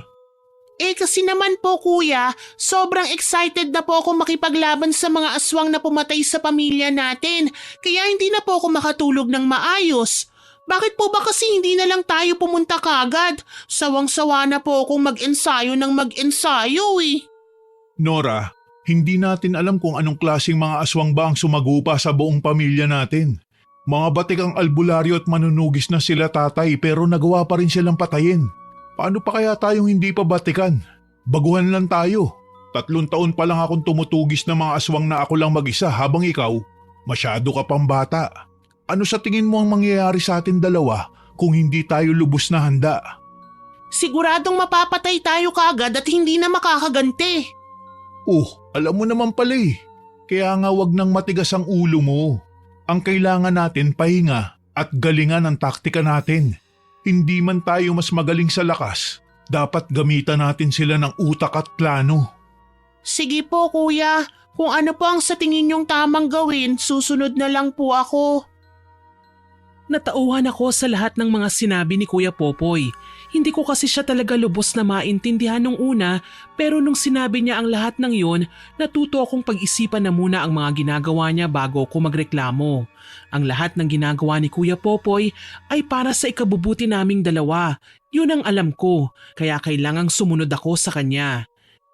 Speaker 1: Kasi naman po kuya, sobrang excited na po ako makipaglaban sa mga aswang na pumatay sa pamilya natin. Kaya hindi na po ako makatulog ng maayos. Bakit po ba kasi hindi na lang tayo pumunta kagad? Sawang-sawa na po akong mag-ensayo ng mag-ensayo eh.
Speaker 2: Nora, hindi natin alam kung anong klaseng mga aswang ba ang sumagupa sa buong pamilya natin. Mga batikang albularyo at manunugis na sila tatay pero nagawa pa rin silang patayin. Paano pa kaya tayong hindi pa batikan? Baguhan lang tayo. 3 taon pa lang akong tumutugis ng mga aswang na ako lang mag-isa habang ikaw, masyado ka pang bata. Ano sa tingin mo ang mangyayari sa atin dalawa kung hindi tayo lubos na handa?
Speaker 1: Siguradong mapapatay tayo kaagad at hindi na makakaganti.
Speaker 2: Alam mo naman pala eh. Kaya nga wag nang matigas ang ulo mo. Ang kailangan natin pahinga at galingan ang taktika natin. Hindi man tayo mas magaling sa lakas, dapat gamitan natin sila ng utak at plano.
Speaker 1: Sige po kuya, kung ano po ang sa tingin niyong tamang gawin, susunod na lang po ako. Natauhan ako sa lahat ng mga sinabi ni Kuya Popoy. Hindi ko kasi siya talaga lubos na maintindihan nung una, pero nung sinabi niya ang lahat ng yun, natuto akong pag-isipan na muna ang mga ginagawa niya bago ko magreklamo. Ang lahat ng ginagawa ni Kuya Popoy ay para sa ikabubuti naming dalawa. Yun ang alam ko, kaya kailangang sumunod ako sa kanya.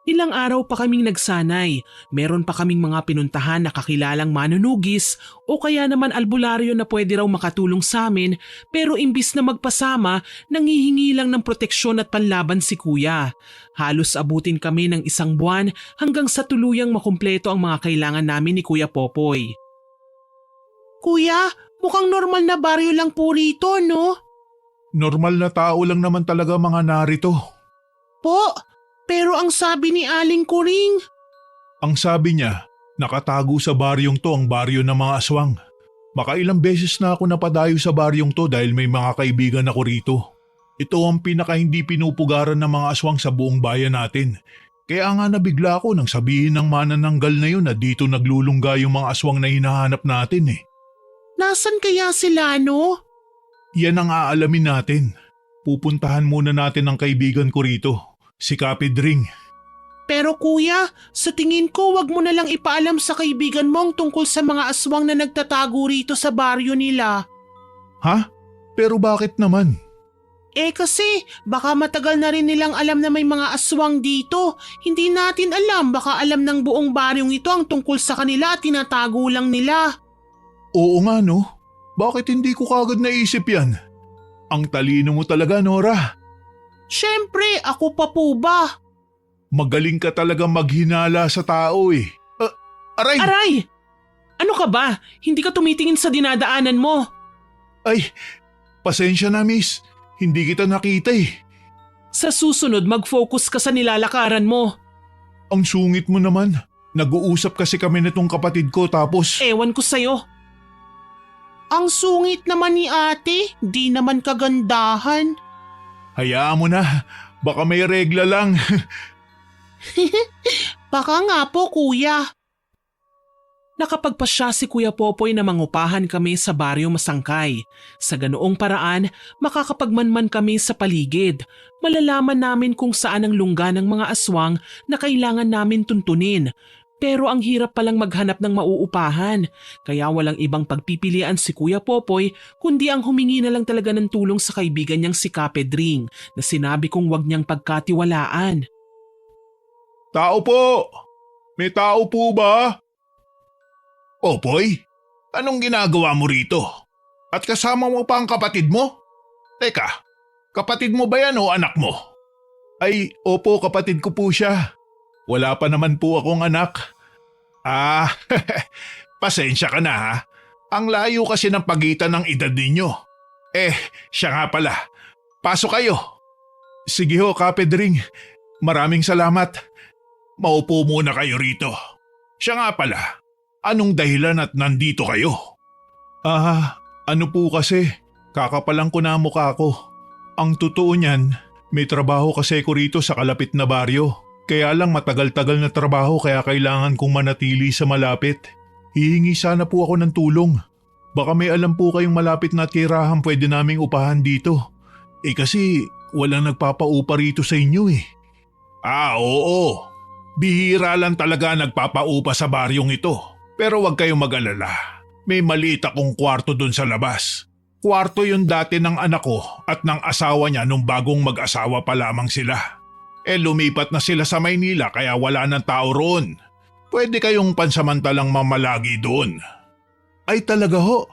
Speaker 1: Ilang araw pa kaming nagsanay, meron pa kaming mga pinuntahan na kakilalang manunugis o kaya naman albularyo na pwede raw makatulong sa amin, pero imbis na magpasama, nangihingi lang ng proteksyon at panlaban si kuya. Halos abutin kami ng 1 buwan hanggang sa tuluyang makumpleto ang mga kailangan namin ni Kuya Popoy. Kuya, mukhang normal na baryo lang po rito, no?
Speaker 2: Normal na tao lang naman talaga mga narito.
Speaker 1: Po, pero ang sabi ni Aling Kuring…
Speaker 2: Ang sabi niya, nakatago sa baryong to ang baryo ng mga aswang. Makailang beses na ako napadayo sa baryong to dahil may mga kaibigan ako rito. Ito ang pinaka hindi pinupugaran ng mga aswang sa buong bayan natin. Kaya nga nabigla ako nang sabihin ng manananggal na yun na dito naglulungga yung mga aswang na hinahanap natin eh.
Speaker 1: Nasaan kaya sila, no?
Speaker 2: Yan ang aalamin natin. Pupuntahan muna natin ang kaibigan ko rito. Si Kapidring.
Speaker 1: Pero kuya, sa tingin ko wag mo na lang ipaalam sa kaibigan mong tungkol sa mga aswang na nagtatago rito sa baryo nila.
Speaker 2: Ha? Pero bakit naman?
Speaker 1: Kasi baka matagal na rin nilang alam na may mga aswang dito. Hindi natin alam, baka alam ng buong baryong ito ang tungkol sa kanila at tinatago lang nila.
Speaker 2: Oo nga no. Bakit hindi ko kagad naisip yan? Ang talino mo talaga, Nora.
Speaker 1: Siyempre, ako pa po ba?
Speaker 2: Magaling ka talaga maghinala sa tao eh. Aray!
Speaker 1: Aray! Ano ka ba? Hindi ka tumitingin sa dinadaanan mo.
Speaker 2: Ay, pasensya na miss. Hindi kita nakita eh.
Speaker 1: Sa susunod, mag-focus ka sa nilalakaran mo.
Speaker 2: Ang sungit mo naman. Nag-uusap kasi kami nitong kapatid ko tapos…
Speaker 1: Ewan ko sa'yo. Ang sungit naman ni ate, di naman kagandahan.
Speaker 2: Hayaan mo na. Baka may regla lang.
Speaker 1: Baka nga po kuya. Nakapagpasya si Kuya Popoy na mangupahan kami sa baryo Masangkay. Sa ganoong paraan, makakapagmanman kami sa paligid. Malalaman namin kung saan ang lungga ng mga aswang na kailangan namin tuntunin. Pero ang hirap palang maghanap ng mauupahan. Kaya walang ibang pagpipilian si Kuya Popoy kundi ang humingi na lang talaga ng tulong sa kaibigan niyang si Kapedring na sinabi kong wag niyang pagkatiwalaan.
Speaker 2: Tao po! May tao po ba? Popoy, anong ginagawa mo rito? At kasama mo pa ang kapatid mo? Teka, Kapatid mo ba yan o anak mo? Ay, opo, kapatid ko po siya. Wala pa naman po akong anak. Ah, pasensya ka na ha. Ang layo kasi ng pagitan ng edad ninyo. Siya nga pala. Pasok kayo. Sige ho, Kapedring. Maraming salamat. Maupo muna kayo rito. Siya nga pala. Anong dahilan at nandito kayo? Ano po kasi, kakapalang ko na mukha ko. Ang totoo niyan, may trabaho kasi ko rito sa kalapit na baryo. Kaya lang matagal-tagal na trabaho kaya kailangan kong manatili sa malapit. Hihingi sana po ako ng tulong. Baka may alam po kayong malapit na tirahan pwede naming upahan dito. Kasi walang nagpapaupa rito sa inyo eh. Oo. Bihira lang talaga nagpapaupa sa baryong ito. Pero wag kayong mag-alala. May maliit akong kwarto dun sa labas. Kwarto yun dati ng anak ko at ng asawa niya nung bagong mag-asawa pa lamang sila. Lumipat na sila sa Maynila kaya wala ng tao roon. Pwede kayong pansamantalang mamalagi doon. Ay talaga ho?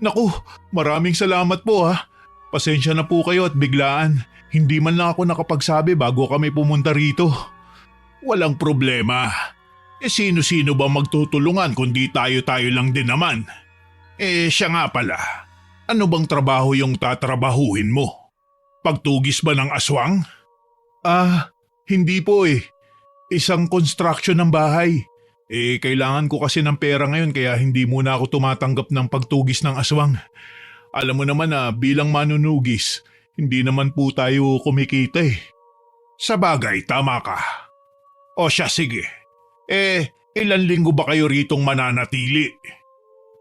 Speaker 2: Naku, maraming salamat po ha. Pasensya na po kayo at biglaan. Hindi man lang ako nakapagsabi bago kami pumunta rito. Walang problema. Sino-sino ba magtutulungan kundi tayo-tayo lang din naman? Siya nga pala. Ano bang trabaho yung tatrabahuhin mo? Pagtugis ba ng aswang? Hindi po eh. Isang construction ng bahay. Kailangan ko kasi ng pera ngayon kaya hindi muna ako tumatanggap ng pagtugis ng aswang. Alam mo naman na bilang manunugis, hindi naman po tayo kumikita eh. Sa bagay, tama ka. O siya, sige. Ilan linggo ba kayo ritong mananatili?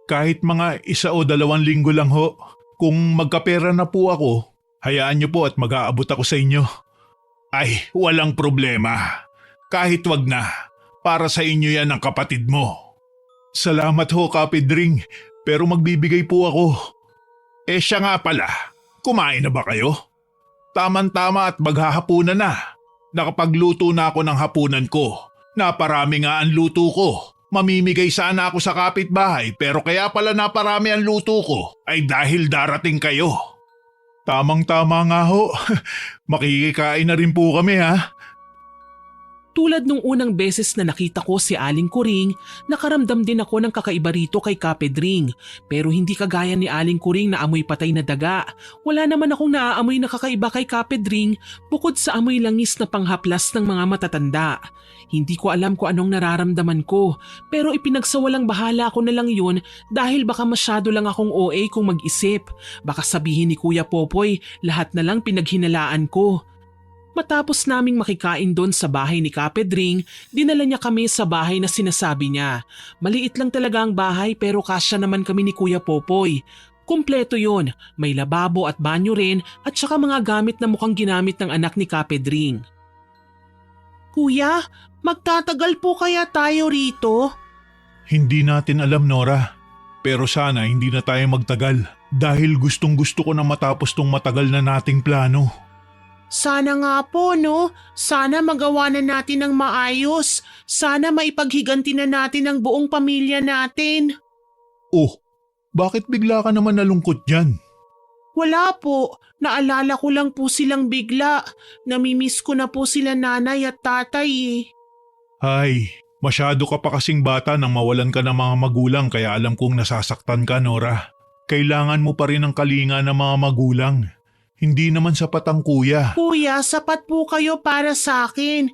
Speaker 2: Kahit mga 1 o 2 linggo lang ho. Kung magkapera na po ako, hayaan niyo po at mag-aabot ako sa inyo. Ay, walang problema. Kahit wag na, para sa inyo yan ang kapatid mo. Salamat ho, Kapedring, pero magbibigay po ako. Siya nga pala, kumain na ba kayo? Taman-tama at maghahapunan na. Nakapagluto na ako ng hapunan ko. Naparami nga ang luto ko. Mamimigay sana ako sa kapitbahay pero kaya pala naparami ang luto ko ay dahil darating kayo. Tamang-tama nga ho. Makikikain na rin po kami ha.
Speaker 1: Tulad nung unang beses na nakita ko si Aling Kuring, nakaramdam din ako ng kakaiba rito kay Kapedring. Pero hindi kagaya ni Aling Kuring na amoy patay na daga. Wala naman akong naaamoy na kakaiba kay Kapedring bukod sa amoy langis na panghaplas ng mga matatanda. Hindi ko alam kung anong nararamdaman ko pero ipinagsawalang bahala ko na lang yun dahil baka masyado lang akong OA kung mag-isip. Baka sabihin ni Kuya Popoy lahat na lang pinaghinalaan ko. Matapos naming makikain doon sa bahay ni Kapedring, dinala niya kami sa bahay na sinasabi niya. Maliit lang talaga ang bahay pero kasya naman kami ni Kuya Popoy. Kumpleto yon, may lababo at banyo rin at saka mga gamit na mukhang ginamit ng anak ni Kapedring. Kuya, magtatagal po kaya tayo rito?
Speaker 2: Hindi natin alam, Nora. Pero sana hindi na tayo magtagal dahil gustong-gusto ko na matapos tong matagal na nating plano.
Speaker 1: Sana nga po no, sana magawa na natin ng maayos. Sana maipaghiganti na natin ang buong pamilya natin.
Speaker 2: Oh, bakit bigla ka naman nalungkot dyan?
Speaker 1: Wala po, naalala ko lang po silang bigla. Namimiss ko na po sila nanay at tatay eh.
Speaker 2: Ay, masyado ka pa kasing bata nang mawalan ka ng mga magulang kaya alam kong nasasaktan ka, Nora. Kailangan mo pa rin ang kalinga ng mga magulang. Hindi naman sapat ang kuya.
Speaker 1: Kuya, sapat po kayo para sa akin.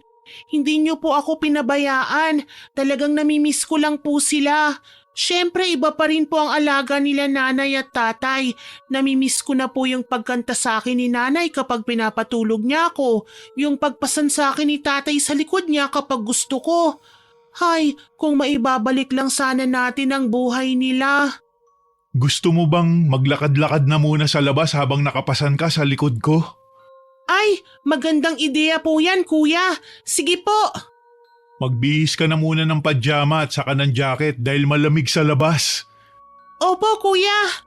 Speaker 1: Hindi niyo po ako pinabayaan. Talagang namimiss ko lang po sila. Siyempre iba pa rin po ang alaga nila nanay at tatay. Namimiss ko na po yung pagkanta sa akin ni nanay kapag pinapatulog niya ako. Yung pagpasan sa akin ni tatay sa likod niya kapag gusto ko. Hay, kung maibabalik lang sana natin ang buhay nila.
Speaker 2: Gusto mo bang maglakad-lakad na muna sa labas habang nakapasan ka sa likod ko?
Speaker 1: Ay, magandang ideya po yan, kuya. Sige po.
Speaker 2: Magbihis ka na muna ng pajama at saka ng jacket dahil malamig sa labas.
Speaker 1: Opo, kuya.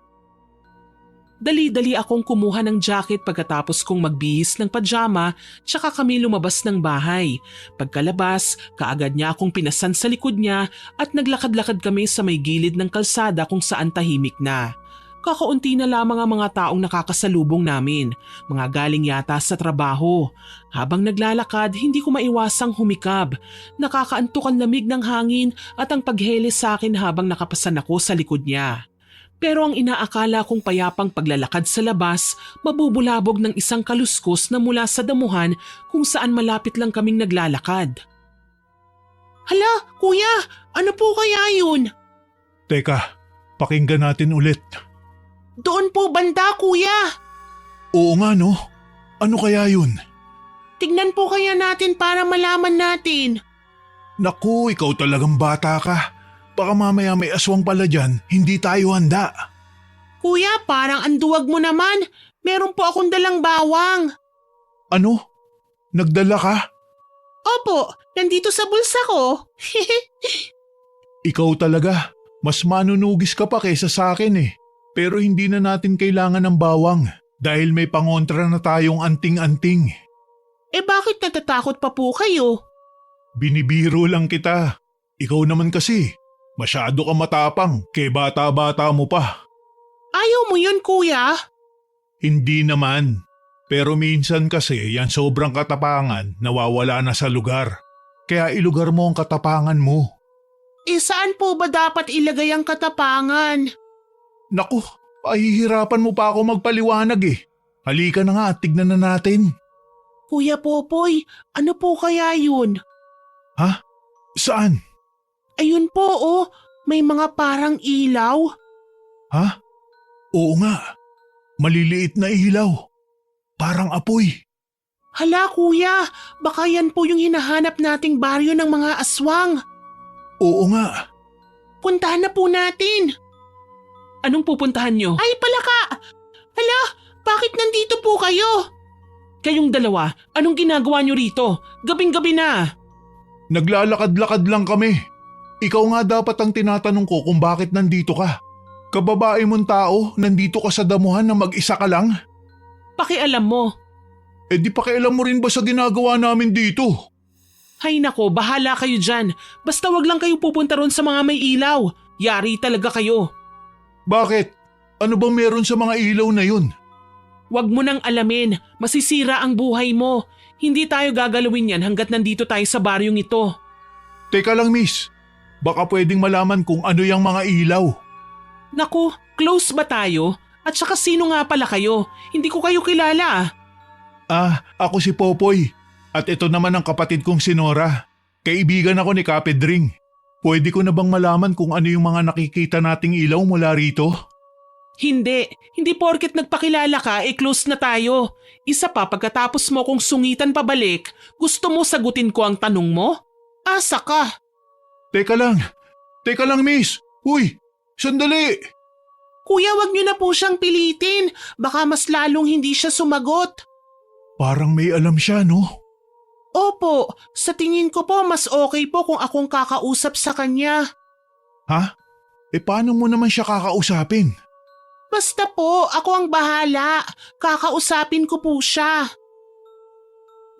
Speaker 1: Dali-dali akong kumuha ng jacket pagkatapos kong magbihis ng pajama tsaka kami lumabas ng bahay. Pagkalabas, kaagad niya akong pinasan sa likod niya at naglakad-lakad kami sa may gilid ng kalsada kung saan tahimik na. Kakaunti na lamang ang mga taong nakakasalubong namin, mga galing yata sa trabaho. Habang naglalakad, hindi ko maiwasang humikab. Nakakaantok ang lamig ng hangin at ang pagheles sa akin habang nakapasan ako sa likod niya. Pero ang inaakala kong payapang paglalakad sa labas, mabubulabog ng isang kaluskos na mula sa damuhan kung saan malapit lang kaming naglalakad. Hala, kuya, ano po kaya yun?
Speaker 2: Teka, pakinggan natin ulit.
Speaker 1: Doon po banda, kuya.
Speaker 2: Oo nga no, ano kaya yun?
Speaker 1: Tignan po kaya natin para malaman natin.
Speaker 2: Naku, ikaw talagang bata ka. Baka mamaya may aswang pala dyan, hindi tayo handa.
Speaker 1: Kuya, parang anduwag mo naman. Meron po akong dalang bawang.
Speaker 2: Ano? Nagdala ka?
Speaker 1: Opo, nandito sa bulsa ko.
Speaker 2: Ikaw talaga, mas manunugis ka pa kaysa sa akin eh. Pero hindi na natin kailangan ng bawang dahil may pangontra na tayong anting-anting.
Speaker 1: Bakit natatakot pa po kayo?
Speaker 2: Binibiro lang kita. Ikaw naman kasi, masyado ka matapang kay bata-bata mo pa.
Speaker 1: Ayaw mo yun, kuya?
Speaker 2: Hindi naman. Pero minsan kasi yan sobrang katapangan nawawala na sa lugar. Kaya ilugar mo ang katapangan mo.
Speaker 1: Saan po ba dapat ilagay ang katapangan?
Speaker 2: Naku, pahihirapan mo pa ako magpaliwanag eh. Halika na nga at tignan na natin.
Speaker 1: Kuya Popoy, ano po kaya yun?
Speaker 2: Ha? Saan?
Speaker 1: Ayun po oh, may mga parang ilaw.
Speaker 2: Ha? Oo nga. Maliliit na ilaw. Parang apoy.
Speaker 1: Hala kuya, baka yan po yung hinahanap nating baryo ng mga aswang.
Speaker 2: Oo nga.
Speaker 1: Puntahan na po natin. Anong pupuntahan nyo? Ay palaka! Hala, bakit nandito po kayo? Kayong dalawa, anong ginagawa nyo rito? Gabing-gabi na.
Speaker 2: Naglalakad-lakad lang kami. Ikaw nga dapat ang tinatanong ko kung bakit nandito ka. Kababae mong tao, nandito ka sa damuhan na mag-isa ka lang?
Speaker 1: Pakialam mo.
Speaker 2: Di pakialam mo rin ba sa ginagawa namin dito?
Speaker 1: Hay nako, bahala kayo dyan. Basta wag lang kayo pupunta ron sa mga may ilaw. Yari talaga kayo.
Speaker 2: Bakit? Ano bang meron sa mga ilaw na yun?
Speaker 1: Wag mo nang alamin, masisira ang buhay mo. Hindi tayo gagalawin yan hanggat nandito tayo sa baryong ito.
Speaker 2: Teka lang miss, baka pwedeng malaman kung ano yung mga ilaw.
Speaker 1: Naku, close ba tayo? At saka sino nga pala kayo? Hindi ko kayo kilala.
Speaker 2: Ako si Popoy. At ito naman ang kapatid kong si Nora. Kaibigan ako ni Kapedring. Pwede ko na bang malaman kung ano yung mga nakikita nating ilaw mula rito?
Speaker 1: Hindi porket nagpakilala ka, close na tayo. Isa pa pagkatapos mo kong sungitan pabalik, gusto mo sagutin ko ang tanong mo? Asa ka?
Speaker 2: Teka lang miss. Uy, sandali.
Speaker 1: Kuya, wag niyo na po siyang pilitin. Baka mas lalong hindi siya sumagot.
Speaker 2: Parang may alam siya no?
Speaker 1: Opo, sa tingin ko po mas okay po kung akong kakausap sa kanya.
Speaker 2: Ha? Paano mo naman siya kakausapin?
Speaker 1: Basta po, ako ang bahala. Kakausapin ko po siya.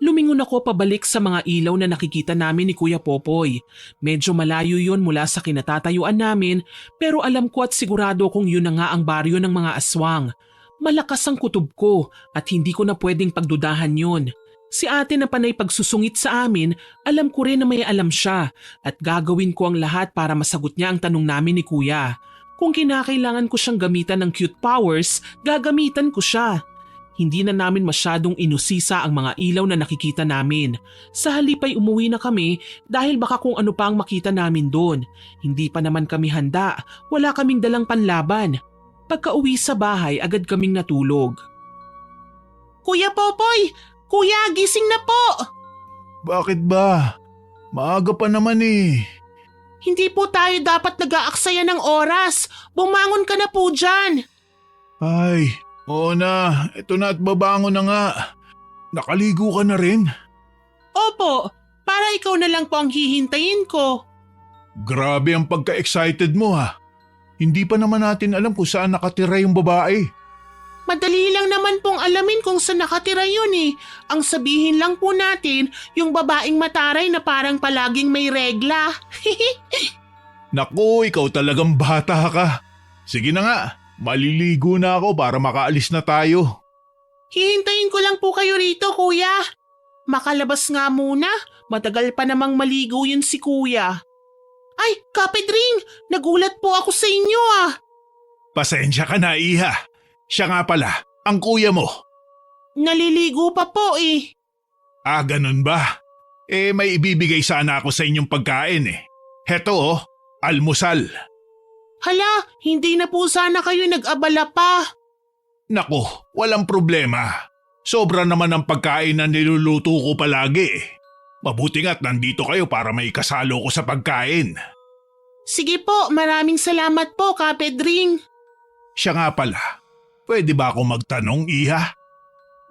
Speaker 1: Lumingon ako pabalik sa mga ilaw na nakikita namin ni Kuya Popoy. Medyo malayo yun mula sa kinatatayuan namin pero alam ko at sigurado kung yun na nga ang baryo ng mga aswang. Malakas ang kutob ko at hindi ko na pwedeng pagdudahan yun. Si ate na panay pagsusungit sa amin, alam ko rin na may alam siya at gagawin ko ang lahat para masagot niya ang tanong namin ni Kuya. Kung kinakailangan ko siyang gamitan ng cute powers, gagamitan ko siya. Hindi na namin masyadong inusisa ang mga ilaw na nakikita namin. Sa halip ay umuwi na kami dahil baka kung ano pa ang makita namin doon. Hindi pa naman kami handa, wala kaming dalang panlaban. Pagka-uwi sa bahay, agad kaming natulog. Kuya Popoy! Kuya, gising na po!
Speaker 2: Bakit ba? Maaga pa naman eh.
Speaker 1: Hindi po tayo dapat nag-aaksaya ng oras. Bumangon ka na po dyan.
Speaker 2: Ay, oo na. Ito na at babangon na nga. Nakaligo ka na rin?
Speaker 1: Opo, para ikaw na lang po ang hihintayin ko.
Speaker 2: Grabe ang pagka-excited mo ha. Hindi pa naman natin alam kung saan nakatira yung babae.
Speaker 1: Madali lang naman pong alamin kung saan nakatira yun eh. Ang sabihin lang po natin, yung babaeng mataray na parang palaging may regla.
Speaker 2: Naku, ikaw talagang bata ka. Sige na nga, Maliligo na ako para makaalis na tayo.
Speaker 1: Hihintayin ko lang po kayo rito, kuya. Makalabas nga muna. Matagal pa namang maligo yun si kuya. Ay, Kapedring! Nagulat po ako sa inyo ah.
Speaker 2: Pasensya ka na, Iha. Siya nga pala, ang kuya mo.
Speaker 1: Naliligo pa po eh.
Speaker 2: Ah, ganun ba? May ibibigay sana ako sa inyong pagkain eh. Heto oh, almusal.
Speaker 1: Hala, hindi na po sana kayo nag-abala pa.
Speaker 2: Nako, walang problema. Sobra naman ang pagkain na niluluto ko palagi. Mabuti nga't nandito kayo para may kasalo ko sa pagkain.
Speaker 1: Sige po, maraming salamat po, Kapedring.
Speaker 2: Siya nga pala, pwede ba akong magtanong, Iha?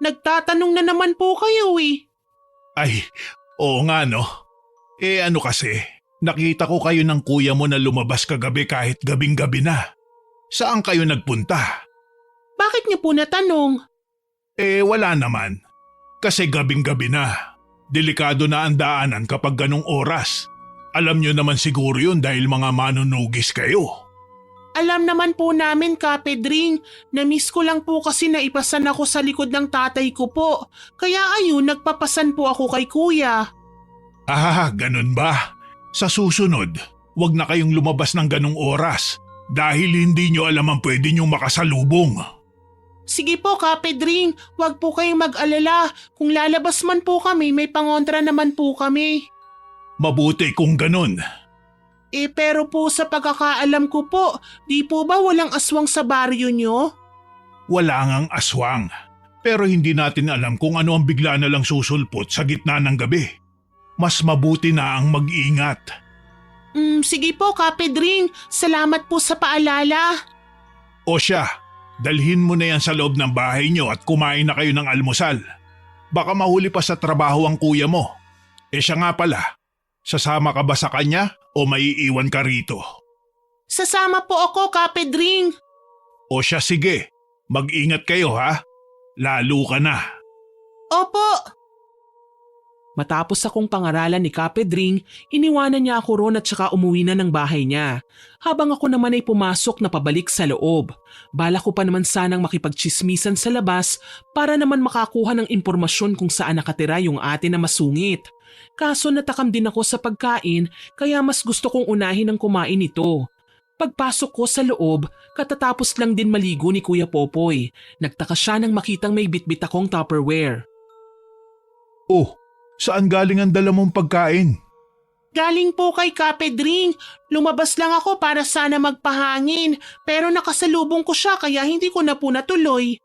Speaker 1: Nagtatanong na naman po kayo eh.
Speaker 2: Ay, oo nga no. Ano kasi, nakita ko kayo ng kuya mo na lumabas kagabi kahit gabing-gabi na. Saan kayo nagpunta?
Speaker 1: Bakit niyo po natanong?
Speaker 2: Wala naman. Kasi gabing-gabi na. Delikado na ang daanan kapag ganong oras. Alam nyo naman siguro yun dahil mga manunugis kayo.
Speaker 1: Alam naman po namin, Kapedring. Na-miss ko lang po kasi naipasan ako sa likod ng tatay ko po. Kaya ayun, nagpapasan po ako kay kuya.
Speaker 2: Ah, ganun ba? Sa susunod, wag na kayong lumabas ng ganong oras dahil hindi nyo alam ang pwede nyong makasalubong.
Speaker 1: Sige po, Kapedring. Huwag po kayong mag-alala. Kung lalabas man po kami, may pangontra naman po kami.
Speaker 2: Mabuti kung ganun.
Speaker 1: Pero po sa pagkakaalam ko po, di po ba walang aswang sa baryo nyo?
Speaker 2: Wala ngang aswang. Pero hindi natin alam kung ano ang bigla na lang susulpot sa gitna ng gabi. Mas mabuti na ang mag-ingat.
Speaker 1: Sige po, Kapedring. Salamat po sa paalala.
Speaker 2: O siya, dalhin mo na yan sa loob ng bahay nyo at kumain na kayo ng almusal. Baka mahuli pa sa trabaho ang kuya mo. Siya nga pala, sasama ka ba sa kanya o maiiwan ka rito?
Speaker 1: Sasama po ako, Kapedring.
Speaker 2: O siya sige, mag-ingat kayo ha. Lalo ka na.
Speaker 1: Opo. Matapos akong pangaralan ni Kapedring, iniwanan niya ako ron at saka umuwi na ng bahay niya. Habang ako naman ay pumasok na pabalik sa loob. Bala ko pa naman sanang makipagchismisan sa labas para naman makakuha ng impormasyon kung saan nakatira yung ate na masungit. Kaso natakam din ako sa pagkain kaya mas gusto kong unahin ang kumain ito. Pagpasok ko sa loob, katatapos lang din maligo ni Kuya Popoy. Nagtaka siya nang makitang may bitbit akong Tupperware.
Speaker 2: Oh, saan galing ang dala mong pagkain?
Speaker 1: Galing po kay Kapedring. Lumabas lang ako para sana magpahangin pero nakasalubong ko siya kaya hindi ko na po natuloy.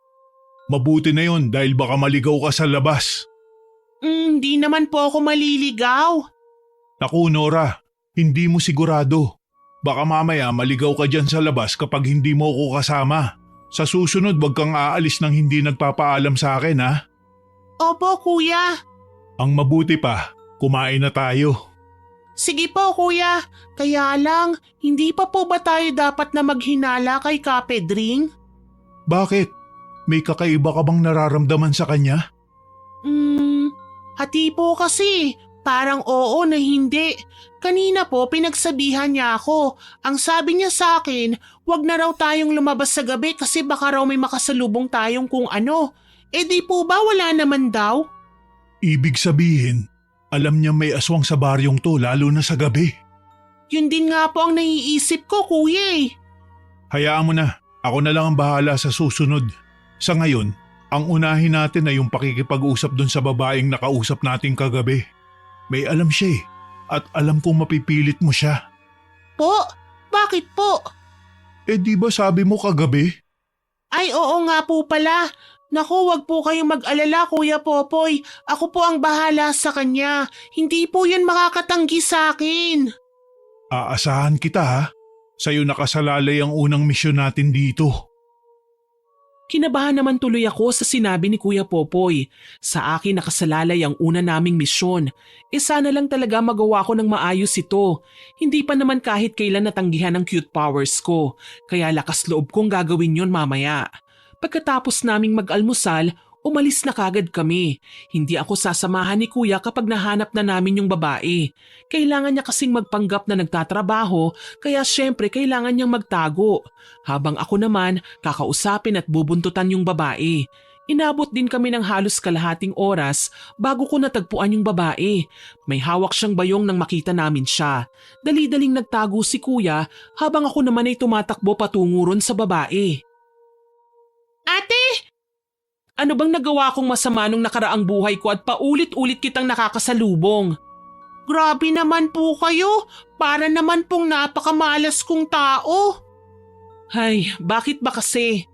Speaker 2: Mabuti na yon dahil baka maligaw ka sa labas.
Speaker 1: Hindi naman po ako maliligaw.
Speaker 2: Naku Nora, hindi mo sigurado. Baka mamaya maligaw ka dyan sa labas kapag hindi mo ako kasama. Sa susunod wag kang aalis nang hindi nagpapaalam sa akin ha.
Speaker 1: Opo, kuya.
Speaker 2: Ang mabuti pa, kumain na tayo.
Speaker 1: Sige po, kuya. Kaya lang, hindi pa po ba tayo dapat na maghinala kay Kapedring?
Speaker 2: Bakit? May kakaiba ka bang nararamdaman sa kanya?
Speaker 1: Hati po kasi. Parang oo na hindi. Kanina po pinagsabihan niya ako. Ang sabi niya sa akin, wag na raw tayong lumabas sa gabi kasi baka raw may makasalubong tayong kung ano. Di po ba wala naman daw?
Speaker 2: Ibig sabihin, alam niya may aswang sa baryong to lalo na sa gabi.
Speaker 1: Yun din nga po ang naiisip ko, kuya.
Speaker 2: Hayaan mo na, ako na lang ang bahala sa susunod. Sa ngayon, ang unahin natin ay yung pakikipag-usap dun sa babaeng nakausap natin kagabi. May alam siya at alam kong mapipilit mo siya.
Speaker 1: Po? Bakit po?
Speaker 2: Di ba sabi mo kagabi?
Speaker 1: Ay oo nga po pala. Naku, wag po kayong mag-alala, Kuya Popoy. Ako po ang bahala sa kanya. Hindi po yan makakatanggi sa akin.
Speaker 2: Aasahan kita ha. Sa'yo nakasalalay ang unang misyon natin dito.
Speaker 1: Kinabahan naman tuloy ako sa sinabi ni Kuya Popoy. Sa akin nakasalalay ang una naming misyon. Sana lang talaga magawa ko ng maayos ito. Hindi pa naman kahit kailan natanggihan ang cute powers ko. Kaya lakas loob kong gagawin yon mamaya. Pagkatapos naming mag-almusal, Umalis na kagad kami. Hindi ako sasamahan ni kuya kapag nahanap na namin yung babae. Kailangan niya kasing magpanggap na nagtatrabaho kaya syempre kailangan niyang magtago. Habang ako naman kakausapin at bubuntutan yung babae. Inabot din kami ng halos kalahating oras bago ko natagpuan yung babae. May hawak siyang bayong nang makita namin siya. Dali-daling nagtago si kuya habang ako naman ay tumatakbo patungo ron sa babae. Ate! Ano bang nagawa kong masama nung nakaraang buhay ko at paulit-ulit kitang nakakasalubong? Grabe naman po kayo. Para naman pong napakamalas kong tao. Hay, bakit ba kasi?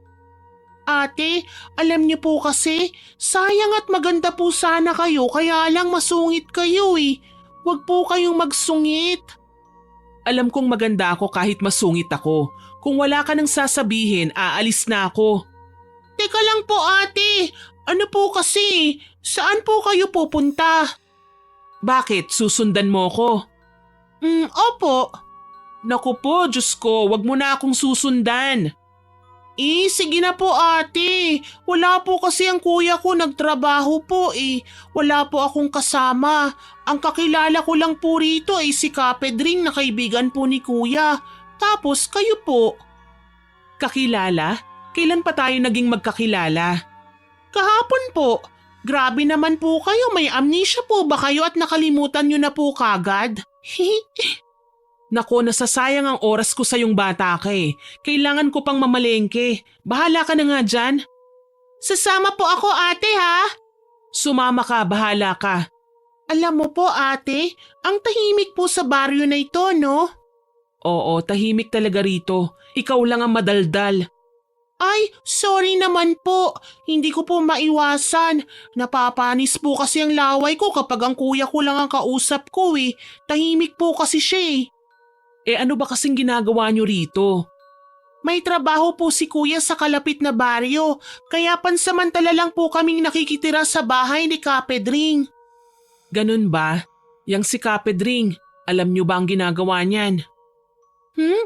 Speaker 1: Ate, alam niyo po kasi, sayang at maganda po sana kayo kaya lang masungit kayo eh. Huwag po kayong magsungit. Alam kong maganda ako kahit masungit ako. Kung wala ka nang sasabihin, aalis na ako. Teka lang po ate, ano po kasi? Saan po kayo pupunta? Bakit? Susundan mo ko? Opo. Naku po, Diyos ko, wag mo na akong susundan. Sige na po ate. Wala po kasi ang kuya ko nagtrabaho po eh. Wala po akong kasama. Ang kakilala ko lang po rito ay si Kapedring na kaibigan po ni kuya. Tapos kayo po. Kakilala? Kailan pa tayo naging magkakilala? Kahapon po. Grabe naman po kayo. May amnesia po ba kayo at nakalimutan nyo na po kagad? Nako, nasasayang ang oras ko sa yung bata ka eh. Kailangan ko pang mamalengke. Bahala ka na nga dyan. Sasama po ako ate ha? Sumama ka, bahala ka. Alam mo po ate, ang tahimik po sa baryo na ito no? Oo, tahimik talaga rito. Ikaw lang ang madaldal. Ay, sorry naman po. Hindi ko po maiwasan. Napapanis po kasi ang laway ko kapag ang kuya ko lang ang kausap ko eh. Tahimik po kasi siya eh. Ano ba kasing ginagawa niyo rito? May trabaho po si kuya sa kalapit na baryo, kaya pansamantala lang po kaming nakikitira sa bahay ni Kapedring. Ganun ba? Yang si Kapedring, alam niyo ba ang ginagawa niyan?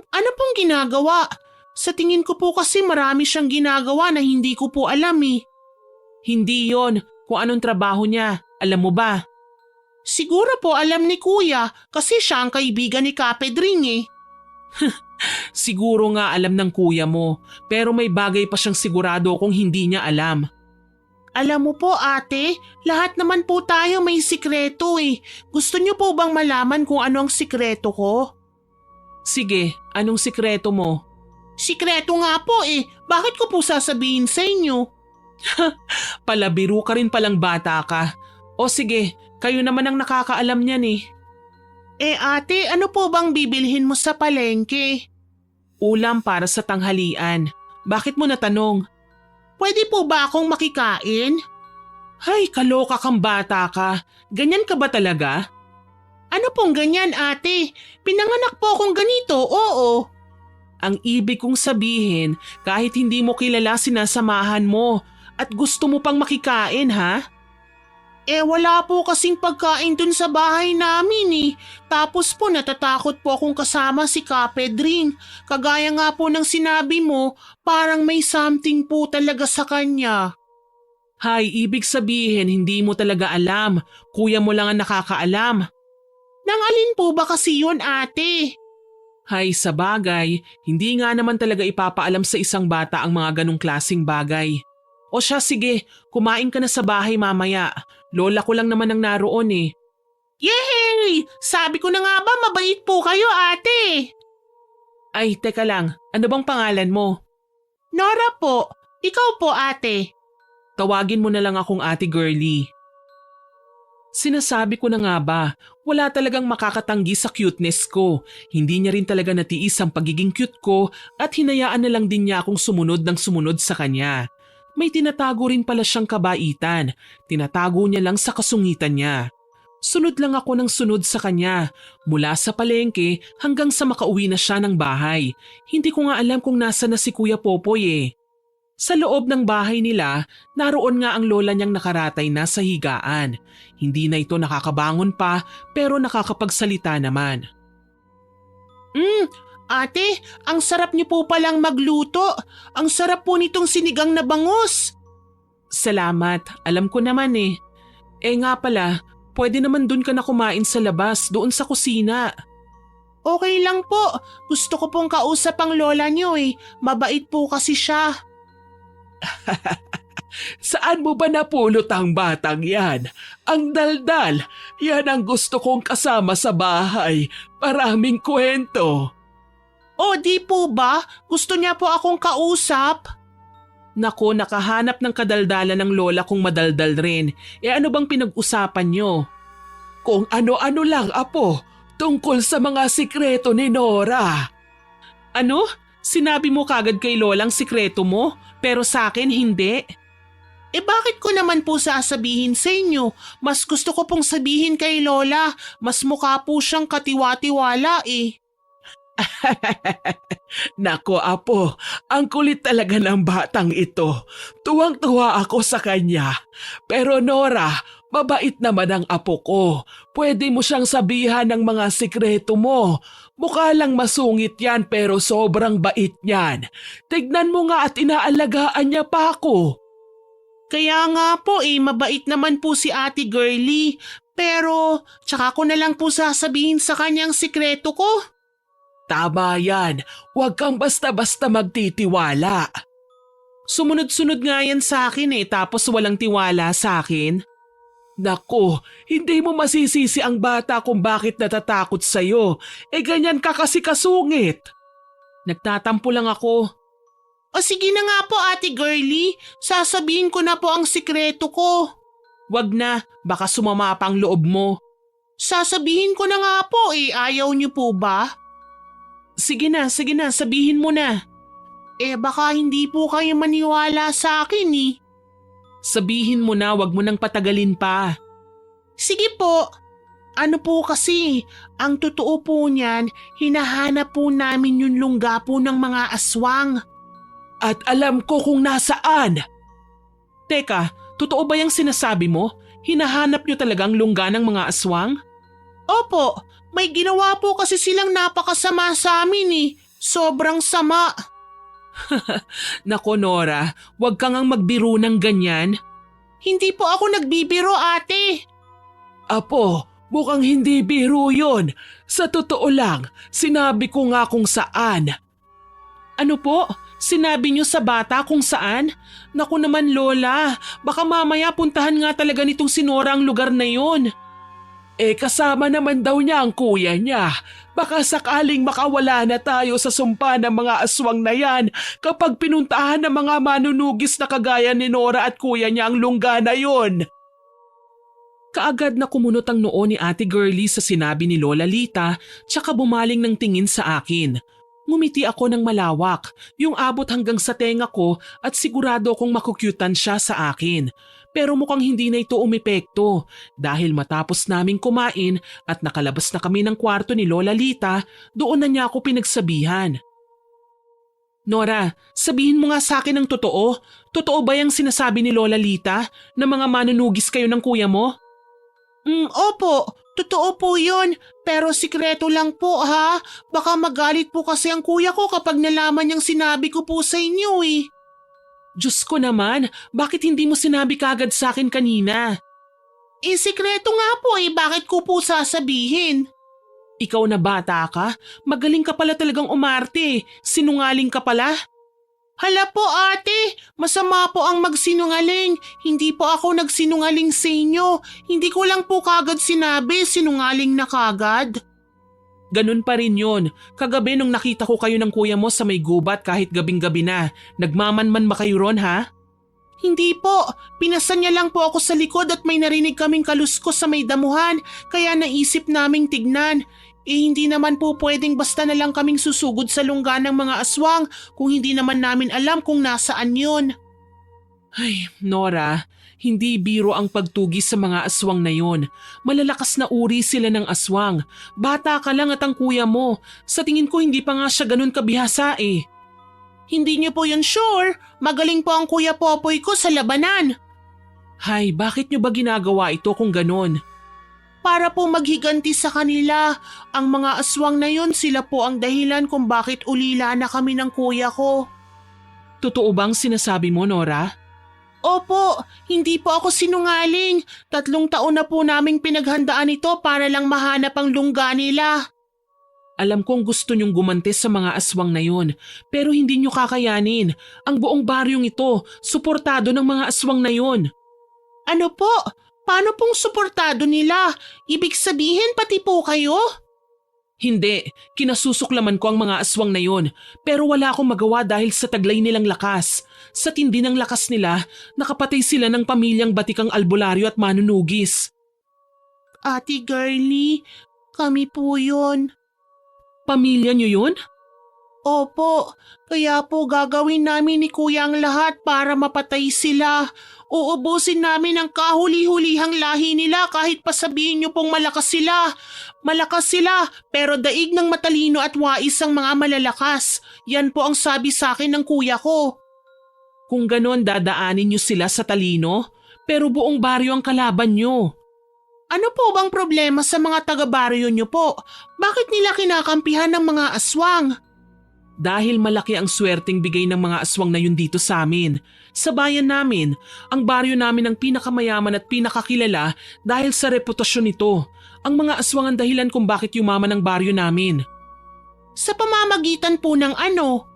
Speaker 1: Ano pong ginagawa? Sa tingin ko po kasi marami siyang ginagawa na hindi ko po alam eh. Hindi yon. Kung anong trabaho niya, alam mo ba? Siguro po alam ni kuya kasi siya ang kaibigan ni Kapedring eh. Siguro nga alam ng kuya mo, pero may bagay pa siyang sigurado kung hindi niya alam. Alam mo po ate, lahat naman po tayo may sikreto eh. Gusto niyo po bang malaman kung ano ang sikreto ko? Sige, anong sikreto mo? Sikreto nga po eh, bakit ko po sasabihin sa inyo? Palabiro ka rin palang bata ka. O sige, kayo naman ang nakakaalam niyan eh. Ate, ano po bang bibilhin mo sa palengke? Ulam para sa tanghalian. Bakit mo natanong? Pwede po ba akong makikain? Hay, kaloka kang bata ka. Ganyan ka ba talaga? Ano pong ganyan ate? Pinanganak po akong ganito, oo. Ang ibig kong sabihin, kahit hindi mo kilala sinasamahan mo at gusto mo pang makikain ha? Wala po kasing pagkain dun sa bahay namin eh. Tapos po natatakot po akong kasama si Kapedring. Kagaya nga po ng sinabi mo, parang may something po talaga sa kanya. Hay, ibig sabihin hindi mo talaga alam. Kuya mo lang ang nakakaalam. Nang alin po ba kasi yun ate? Hay, sa bagay, hindi nga naman talaga ipapaalam sa isang bata ang mga ganong klasing bagay. O siya, sige, kumain ka na sa bahay mamaya. Lola ko lang naman ang naroon eh. Yay! Sabi ko na nga ba mabait po kayo ate? Ay, teka lang. Ano bang pangalan mo? Nora po. Ikaw po ate. Tawagin mo na lang akong ate girly. Sinasabi ko na nga ba, wala talagang makakatanggi sa cuteness ko. Hindi niya rin talaga natiis ang pagiging cute ko at hinayaan na lang din niya akong sumunod ng sumunod sa kanya. May tinatago rin pala siyang kabaitan. Tinatago niya lang sa kasungitan niya. Sunod lang ako ng sunod sa kanya. Mula sa palengke hanggang sa makauwi na siya ng bahay. Hindi ko nga alam kung nasa na si Kuya Popoy eh. Sa loob ng bahay nila, naroon nga ang lola niyang nakaratay na sa higaan. Hindi na ito nakakabangon pa pero nakakapagsalita naman. Ate, ang sarap niyo po palang magluto. Ang sarap po nitong sinigang na bangus. Salamat, alam ko naman eh. Eh nga pala, pwede naman dun ka na kumain sa labas, doon sa kusina. Okay lang po, gusto ko pong kausap ang lola niyo eh, mabait po kasi siya. Saan mo ba napulot ang batang yan? Ang daldal, yan ang gusto kong kasama sa bahay. Maraming kwento. O di po ba? Gusto niya po akong kausap? Nako, nakahanap ng kadaldalan ng lola kong madaldal rin. E ano bang pinag-usapan nyo? Kung ano-ano lang, apo, tungkol sa mga sikreto ni Nora. Ano? Sinabi mo kagad kay lolang sikreto mo, pero sa akin hindi? Eh bakit ko naman po sasabihin sa inyo? Mas gusto ko pong sabihin kay lola, mas mukha po siyang katiwa-tiwala eh. Nako apo, ang kulit talaga ng batang ito. Tuwang-tuwa ako sa kanya. Pero Nora, mabait naman ang apo ko. Pwede mo siyang sabihan ng mga sikreto mo. Mukha lang masungit yan pero sobrang bait niyan. Tignan mo nga at inaalagaan niya pa ako. Kaya nga po mabait naman po si Ate Girlie. Pero tsaka ko na lang po sasabihin sa kanyang sikreto ko. Tama yan. Huwag kang basta-basta magtitiwala. Sumunod-sunod nga yan sa akin tapos walang tiwala sa akin. Naku, hindi mo masisisi ang bata kung bakit natatakot sa'yo. Ganyan ka kasi kasungit. Nagtatampo lang ako. O sige na nga po Ate Girlie, sasabihin ko na po ang sikreto ko. Wag na, baka sumama pa ang loob mo. Sasabihin ko na nga po ayaw niyo po ba? Sige na, sabihin mo na. Baka hindi po kayo maniwala sa akin Sabihin mo na, wag mo nang patagalin pa. Sige po. Ano po kasi, ang totoo po niyan, hinahanap po namin yung lungga po ng mga aswang. At alam ko kung nasaan. Teka, totoo ba yung sinasabi mo? Hinahanap niyo talagang lungga ng mga aswang? Opo, may ginawa po kasi silang napakasama sa amin Sobrang sama. Nako Nora, wag kang ang magbiro ng ganyan. Hindi po ako nagbibiro ate. Apo, mukhang hindi biro yon. Sa totoo lang, sinabi ko nga kung saan. Ano po? Sinabi niyo sa bata kung saan? Naku naman Lola, baka mamaya puntahan nga talaga nitong si Nora ang lugar na yon. Kasama naman daw niya ang kuya niya. Baka sakaling makawala na tayo sa sumpa ng mga aswang na yan kapag pinuntahan ng mga manunugis na kagaya ni Nora at kuya niya ang lungga na yon. Kaagad na kumunot ang noo ni Ate Girlie sa sinabi ni Lola Lita tsaka bumaling ng tingin sa akin. Ngumiti ako ng malawak, yung abot hanggang sa tenga ko at sigurado akong makukyutan siya sa akin. Pero mukhang hindi na ito umepekto dahil matapos naming kumain at nakalabas na kami ng kwarto ni Lola Lita, doon na niya ako pinagsabihan. Nora, sabihin mo nga sa akin ang totoo. Totoo ba yung sinasabi ni Lola Lita na mga manunugis kayo ng kuya mo? Opo, totoo po yun. Pero sikreto lang po ha. Baka magalit po kasi ang kuya ko kapag nalaman niyang sinabi ko po sa inyo Diyos ko naman, bakit hindi mo sinabi kagad sa akin kanina? Sikreto nga po bakit ko po sasabihin? Ikaw na bata ka? Magaling ka pala talagang umarte. Sinungaling ka pala? Hala po ate, masama po ang magsinungaling. Hindi po ako nagsinungaling sa inyo. Hindi ko lang po kagad sinabi, sinungaling na kagad. Ganun pa rin yun. Kagabi nung nakita ko kayo ng kuya mo sa may gubat kahit gabing-gabi na, nagmamanman ba kayo ron ha? Hindi po, pinasan niya lang po ako sa likod at may narinig kaming kaluskos sa may damuhan kaya naisip naming tignan. Hindi naman po pwedeng basta na lang kaming susugod sa lungga ng mga aswang kung hindi naman namin alam kung nasaan yun. Ay, Nora, hindi biro ang pagtugis sa mga aswang na yon. Malalakas na uri sila ng aswang. Bata ka lang at ang kuya mo. Sa tingin ko hindi pa nga siya ganun kabihasa Hindi niyo po yun sure. Magaling po ang kuya Popoy ko sa labanan. Hay, bakit niyo ba ginagawa ito kung ganun? Para po maghiganti sa kanila. Ang mga aswang na yon sila po ang dahilan kung bakit ulila na kami ng kuya ko. Totoo bang sinasabi mo, Nora? Opo, hindi po ako sinungaling. 3 taon na po naming pinaghandaan ito para lang mahanap ang lungga nila. Alam kong gusto niyong gumanti sa mga aswang na yon, pero hindi niyo kakayanin. Ang buong baryong ito, suportado ng mga aswang na yon. Ano po? Paano pong suportado nila? Ibig sabihin pati po kayo? Hindi, kinasusuklaman ko ang mga aswang na yon, pero wala akong magawa dahil sa taglay nilang lakas. Sa tindi ng lakas nila, nakapatay sila ng pamilyang batikang albularyo at manunugis. Ate Girlie, kami po yun. Pamilya niyo yun? Opo, kaya po gagawin namin ni Kuya ang lahat para mapatay sila. Uubusin namin ang kahuli-hulihang lahi nila kahit pa sabihin niyo pong malakas sila. Malakas sila pero daig ng matalino at wais ang mga malalakas. Yan po ang sabi sa akin ng kuya ko. Kung ganon dadaanin niyo sila sa talino, pero buong baryo ang kalaban niyo. Ano po bang problema sa mga taga-baryo niyo po? Bakit nila kinakampihan ng mga aswang? Dahil malaki ang swerteng bigay ng mga aswang na yun dito sa amin. Sa bayan namin, ang baryo namin ang pinakamayaman at pinakakilala dahil sa reputasyon nito. Ang mga aswang ang dahilan kung bakit yumaman ang baryo namin. Sa pamamagitan po ng ano?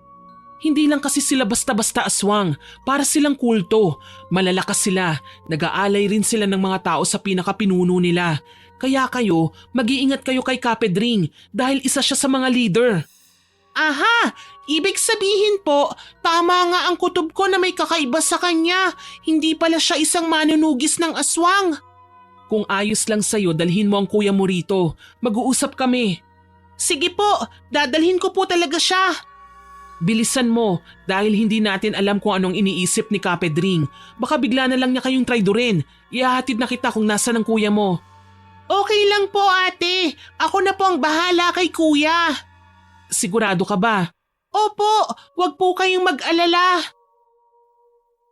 Speaker 1: Hindi lang kasi sila basta-basta aswang, para silang kulto. Malalakas sila, nag-aalay rin sila ng mga tao sa pinakapinuno nila. Kaya kayo, mag-iingat kayo kay Kapedring dahil isa siya sa mga leader. Aha! Ibig sabihin po, tama nga ang kutob ko na may kakaiba sa kanya. Hindi pala siya isang manunugis ng aswang. Kung ayos lang sa'yo, dalhin mo ang kuya mo rito. Mag-uusap kami. Sige po, dadalhin ko po talaga siya. Bilisan mo dahil hindi natin alam kung anong iniisip ni Kapedring. Baka bigla na lang niya kayong traidorin. Ihahatid na kita kung nasa ng kuya mo. Okay lang po ate. Ako na po ang bahala kay kuya. Sigurado ka ba? Opo, wag po kayong mag-alala.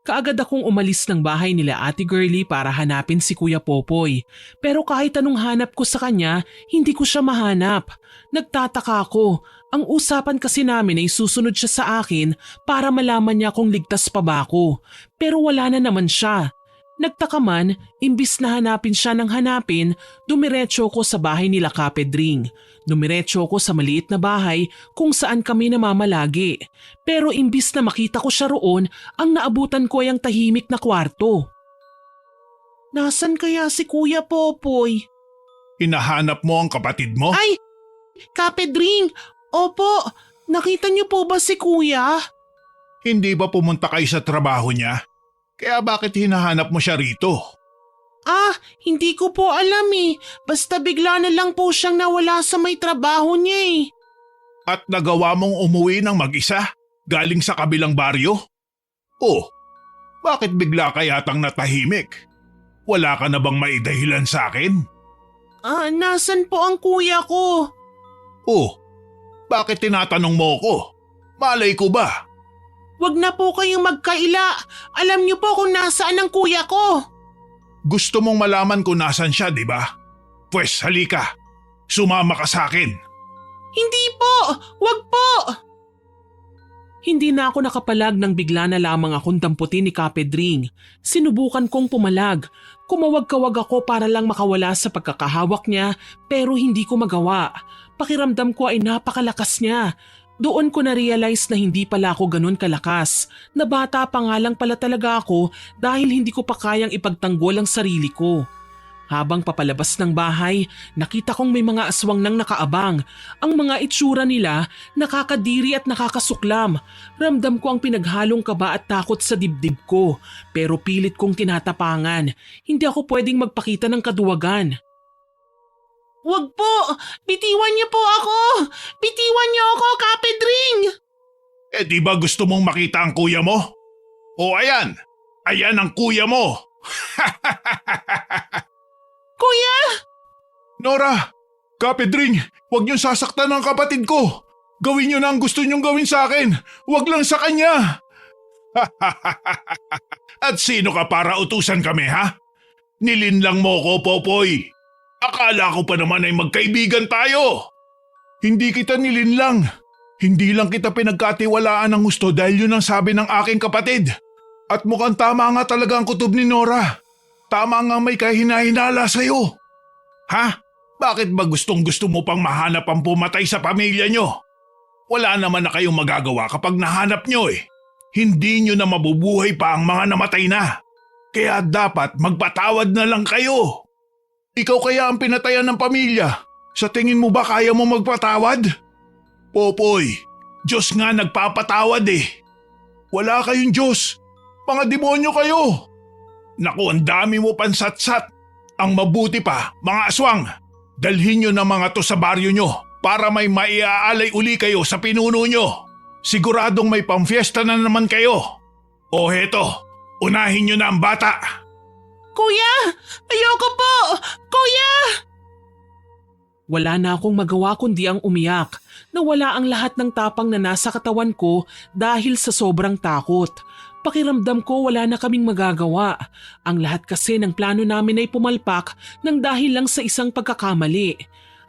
Speaker 1: Kaagad akong umalis ng bahay nila Ate Girlie para hanapin si Kuya Popoy. Pero kahit anong hanap ko sa kanya, hindi ko siya mahanap. Nagtataka ako. Ang usapan kasi namin ay susunod siya sa akin para malaman niya kung ligtas pa ba ako. Pero wala na naman siya. Nagtaka man, imbis na hanapin siya ng hanapin, dumiretso ko sa bahay nila Kapedring. Dumiretso ko sa maliit na bahay kung saan kami namamalagi. Pero imbis na makita ko siya roon, ang naabutan ko ay ang tahimik na kwarto. Nasaan kaya si Kuya Popoy?
Speaker 2: Hinahanap mo ang kapatid mo?
Speaker 1: Ay! Kapedring! Opo, nakita niyo po ba si Kuya?
Speaker 2: Hindi ba pumunta kayo sa trabaho niya? Kaya bakit hinahanap mo siya rito?
Speaker 1: Ah, hindi ko po alam eh. Basta bigla na lang po siyang nawala sa may trabaho niya eh.
Speaker 2: At nagawa mong umuwi ng mag-isa galing sa kabilang baryo? Oh, bakit bigla ka yatang natahimik? Wala ka na bang maidahilan sa akin?
Speaker 1: Ah, nasan po ang kuya ko?
Speaker 2: Oh, bakit tinatanong mo ko? Malay ko ba?
Speaker 1: Wag na po kayong magkaila. Alam niyo po kung nasaan ang kuya ko.
Speaker 2: Gusto mong malaman kung nasan siya, di ba? Pwes halika, sumama ka sa akin.
Speaker 1: Hindi po! Wag po! Hindi na ako nakapalag nang bigla na lamang akong damputin ni Kapedring. Sinubukan kong pumalag. Kumawag-kawag ako para lang makawala sa pagkakahawak niya pero hindi ko magawa. Pakiramdam ko ay napakalakas niya. Doon ko na-realize na hindi pala ako ganun kalakas. Na bata pa nga lang pala talaga ako dahil hindi ko pa kayang ipagtanggol ang sarili ko. Habang papalabas ng bahay, nakita kong may mga aswang nang nakaabang. Ang mga itsura nila, nakakadiri at nakakasuklam. Ramdam ko ang pinaghalong kaba at takot sa dibdib ko. Pero pilit kong tinatapangan. Hindi ako pwedeng magpakita ng kaduwagan. Wag po! Bitiwan niyo po ako! Bitiwan niyo ako, Kapedring!
Speaker 2: Eh di ba gusto mong makita ang kuya mo? O ayan! Ayan ang kuya mo!
Speaker 1: Kuya!
Speaker 2: Nora! Kapedring! Huwag niyong sasaktan ang kapatid ko! Gawin niyo na ang gusto niyong gawin sa akin! Huwag lang sa kanya! At sino ka para utusan kami, ha? Nilinlang mo ko, Popoy! Akala ko pa naman ay magkaibigan tayo! Hindi kita nilinlang. Hindi lang kita pinagkatiwalaan ng gusto dahil yun ang sabi ng aking kapatid. At mukhang tama nga talaga ang kutob ni Nora. Tama nga may kahinahinala sa'yo. Ha? Bakit ba gustong-gusto mo pang mahanap ang pumatay sa pamilya nyo? Wala naman na kayong magagawa kapag nahanap nyo eh. Hindi nyo na mabubuhay pa ang mga namatay na. Kaya dapat magpatawad na lang kayo. Ikaw kaya ang pinatayan ng pamilya. Sa tingin mo ba kaya mo magpatawad? Popoy, Diyos nga nagpapatawad eh. Wala kayong Diyos. Mga demonyo kayo. Naku, ang dami mo pansatsat. Ang mabuti pa, mga aswang, dalhin nyo na mga to sa baryo nyo para may maiaalay uli kayo sa pinuno nyo. Siguradong may pamfiesta na naman kayo. O heto, unahin nyo na ang bata.
Speaker 1: Kuya! Ayoko po! Kuya! Wala na akong magawa kundi ang umiyak. Nawala ang lahat ng tapang na nasa katawan ko dahil sa sobrang takot. Pakiramdam ko wala na kaming magagawa. Ang lahat kasi ng plano namin ay pumalpak nang dahil lang sa isang pagkakamali.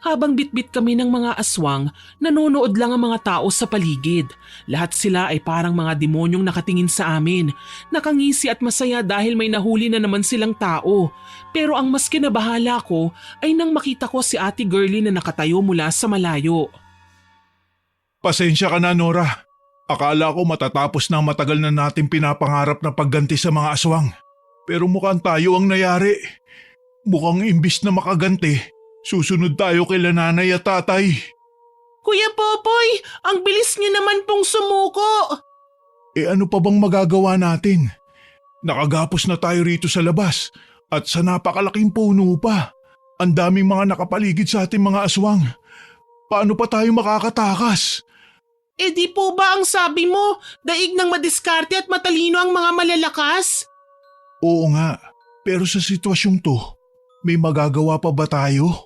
Speaker 1: Habang bitbit kami ng mga aswang, nanonood lang ang mga tao sa paligid. Lahat sila ay parang mga demonyong nakatingin sa amin. Nakangisi at masaya dahil may nahuli na naman silang tao. Pero ang mas kinabahala ko ay nang makita ko si Ate Girlie na nakatayo mula sa malayo.
Speaker 2: Pasensya ka na, Nora. Akala ko matatapos na ang matagal na natin pinapangarap na pagganti sa mga aswang. Pero mukhang tayo ang nayari. Mukhang imbis na makaganti, susunod tayo kay nanay at tatay.
Speaker 1: Kuya Popoy, ang bilis niyo naman pong sumuko.
Speaker 2: Ano pa bang magagawa natin? Nakagapos na tayo rito sa labas at sa napakalaking puno pa. Ang daming mga nakapaligid sa ating mga aswang. Paano pa tayo makakatakas?
Speaker 1: Di po ba ang sabi mo, daig ng madiskarte at matalino ang mga malalakas?
Speaker 2: Oo nga, pero sa sitwasyong to, may magagawa pa ba tayo?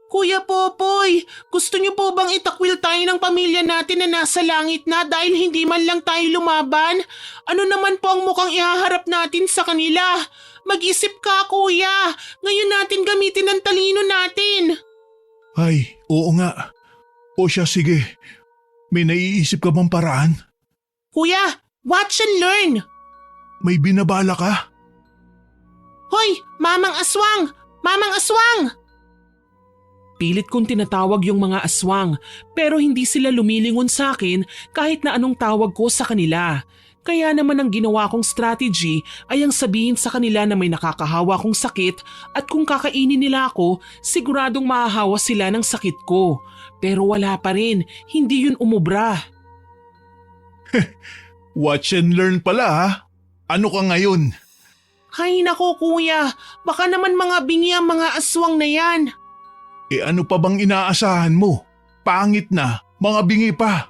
Speaker 1: Kuya Popoy, gusto niyo po bang itakwil tayo ng pamilya natin na nasa langit na dahil hindi man lang tayo lumaban? Ano naman po ang mukhang ihaharap natin sa kanila? Mag-isip ka, kuya. Ngayon natin gamitin ang talino natin.
Speaker 2: Ay, oo nga. O siya, sige. May naiisip ka bang paraan?
Speaker 1: Kuya, watch and learn.
Speaker 2: May binabala ka?
Speaker 1: Hoy, Mamang Aswang! Mamang Aswang! Pilit kong tinatawag yung mga aswang pero hindi sila lumilingon sa akin kahit na anong tawag ko sa kanila. Kaya naman ang ginawa kong strategy ay ang sabihin sa kanila na may nakakahawa kong sakit at kung kakainin nila ako, siguradong mahahawa sila ng sakit ko. Pero wala pa rin, hindi yun umubra.
Speaker 2: Watch and learn pala ha? Ano ka ngayon?
Speaker 1: Hay nako kuya, baka naman mga bingi ang mga aswang na yan.
Speaker 2: Ano pa bang inaasahan mo? Pangit na, mga bingi pa.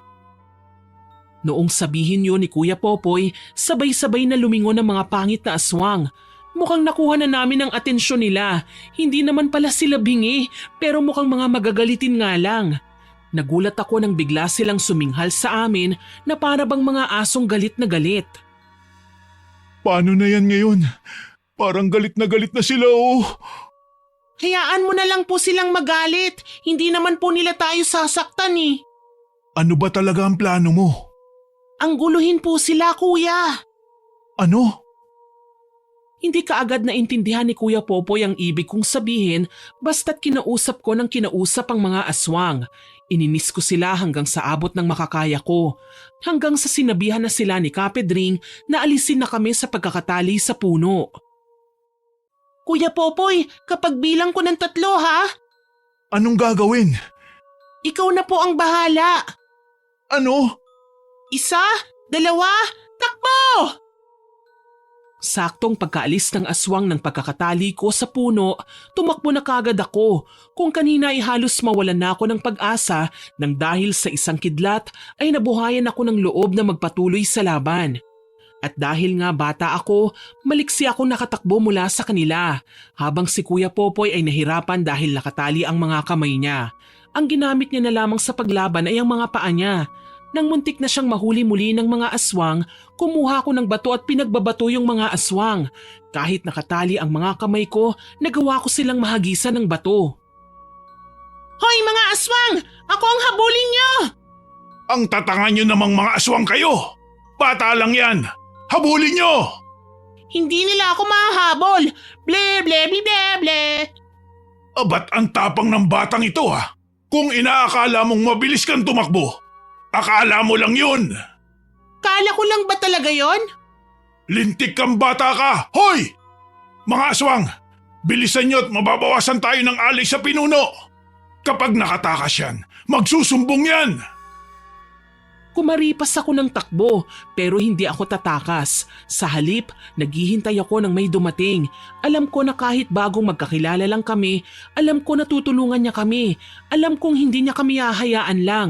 Speaker 1: Noong sabihin yun ni Kuya Popoy, sabay-sabay na lumingon ang mga pangit na aswang. Mukhang nakuha na namin ang atensyon nila. Hindi naman pala sila bingi, pero mukhang mga magagalitin nga lang. Nagulat ako nang bigla silang suminghal sa amin na para bang mga asong galit na galit.
Speaker 2: Paano na yan ngayon? Parang galit na sila oh.
Speaker 1: Hayaan mo na lang po silang magalit. Hindi naman po nila tayo sasaktan eh.
Speaker 2: Ano ba talaga ang plano mo?
Speaker 1: Ang guluhin po sila, kuya.
Speaker 2: Ano?
Speaker 1: Hindi kaagad naintindihan ni Kuya Popoy ang ibig kong sabihin basta't kinausap ko ng kinausap ang mga aswang. Ininis ko sila hanggang sa abot ng makakaya ko. Hanggang sa sinabihan na sila ni Kapedring na alisin na kami sa pagkakatali sa puno. Kuya Popoy, kapag bilang ko ng 3 ha?
Speaker 2: Anong gagawin?
Speaker 1: Ikaw na po ang bahala.
Speaker 2: Ano?
Speaker 1: 1, 2, takbo! Saktong pagkaalis ng aswang ng pagkakatali ko sa puno, tumakbo na kagad ako. Kung kanina ay halos mawalan na ako ng pag-asa nang dahil sa isang kidlat ay nabuhayan ako ng loob na magpatuloy sa laban. At dahil nga bata ako, maliksi akong nakatakbo mula sa kanila habang si Kuya Popoy ay nahirapan dahil nakatali ang mga kamay niya. Ang ginamit niya na lamang sa paglaban ay ang mga paa niya. Nang muntik na siyang mahuli muli ng mga aswang, kumuha ko ng bato at pinagbabato yung mga aswang. Kahit nakatali ang mga kamay ko, nagawa ko silang mahagisan ng bato. Hoy mga aswang! Ako ang habulin niyo!
Speaker 2: Ang tatangan nyo namang mga aswang kayo! Bata lang yan! Habulin nyo!
Speaker 1: Hindi nila ako mahahabol! Ble ble ble ble ble!
Speaker 2: Ba't ang tapang ng batang ito ha? Kung inaakala mong mabilis kang tumakbo, akala mo lang yun!
Speaker 1: Kala ko lang ba talaga yon?
Speaker 2: Lintik kang bata ka! Hoy! Mga aswang! Bilisan nyo at mababawasan tayo ng alay sa pinuno! Kapag nakatakas yan, magsusumbong yan!
Speaker 1: Kumaripas ako ng takbo pero hindi ako tatakas. Sa halip, naghihintay ako ng may dumating. Alam ko na kahit bagong magkakilala lang kami, alam ko na tutulungan niya kami. Alam kong hindi niya kami hahayaan lang.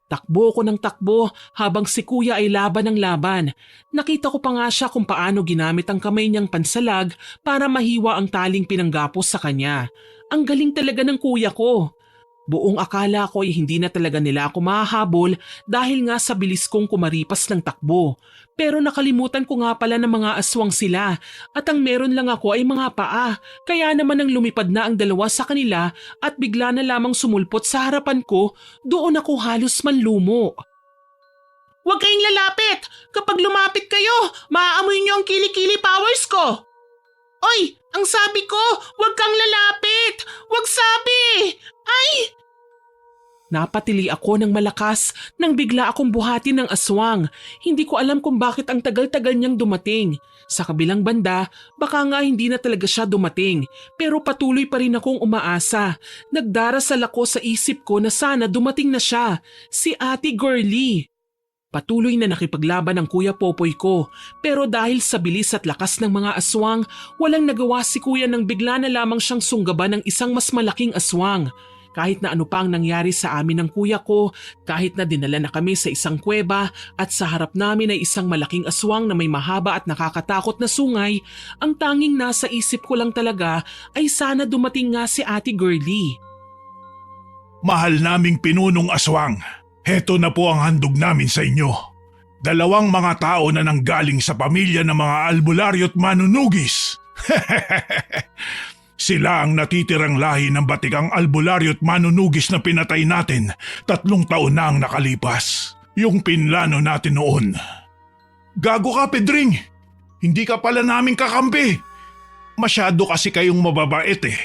Speaker 1: Takbo ko ng takbo habang si kuya ay laban ng laban. Nakita ko pa nga siya kung paano ginamit ang kamay niyang pansalag para mahiwa ang taling pinanggapos sa kanya. Ang galing talaga ng kuya ko. Buong akala ko ay hindi na talaga nila ako mahahabol dahil nga sa bilis kong kumaripas ng takbo. Pero nakalimutan ko nga pala ng mga aswang sila at ang meron lang ako ay mga paa. Kaya naman nang lumipad na ang dalawa sa kanila at bigla na lamang sumulpot sa harapan ko, doon ako halos manlumo. Huwag kayong lalapit! Kapag lumapit kayo, maaamoy niyo ang kilikili powers ko! Oy! Ang sabi ko, huwag kang lalapit! Huwag sabi! Ay! Napatili ako ng malakas nang bigla akong buhatin ng aswang. Hindi ko alam kung bakit ang tagal-tagal niyang dumating. Sa kabilang banda, baka nga hindi na talaga siya dumating. Pero patuloy pa rin akong umaasa. Nagdarasal ako sa isip ko na sana dumating na siya, si Ate Girlie. Patuloy na nakipaglaban ang Kuya Popoy ko, pero dahil sa bilis at lakas ng mga aswang, walang nagawa si Kuya nang bigla na lamang siyang sunggaban ng isang mas malaking aswang. Kahit na ano pa ang nangyari sa amin ng kuya ko, kahit na dinala na kami sa isang kuweba at sa harap namin ay isang malaking aswang na may mahaba at nakakatakot na sungay, ang tanging nasa isip ko lang talaga ay sana dumating nga si Ate Girlie.
Speaker 2: Mahal naming pinunong aswang, heto na po ang handog namin sa inyo. 2 mga tao na nanggaling sa pamilya ng mga albularyo at manunugis. Sila ang natitirang lahi ng batikang albularyo at manunugis na pinatay natin 3 taon na ang nakalipas. Yung pinlano natin noon. Gago ka, Pedring! Hindi ka pala namin kakampi! Masyado kasi kayong mababait eh.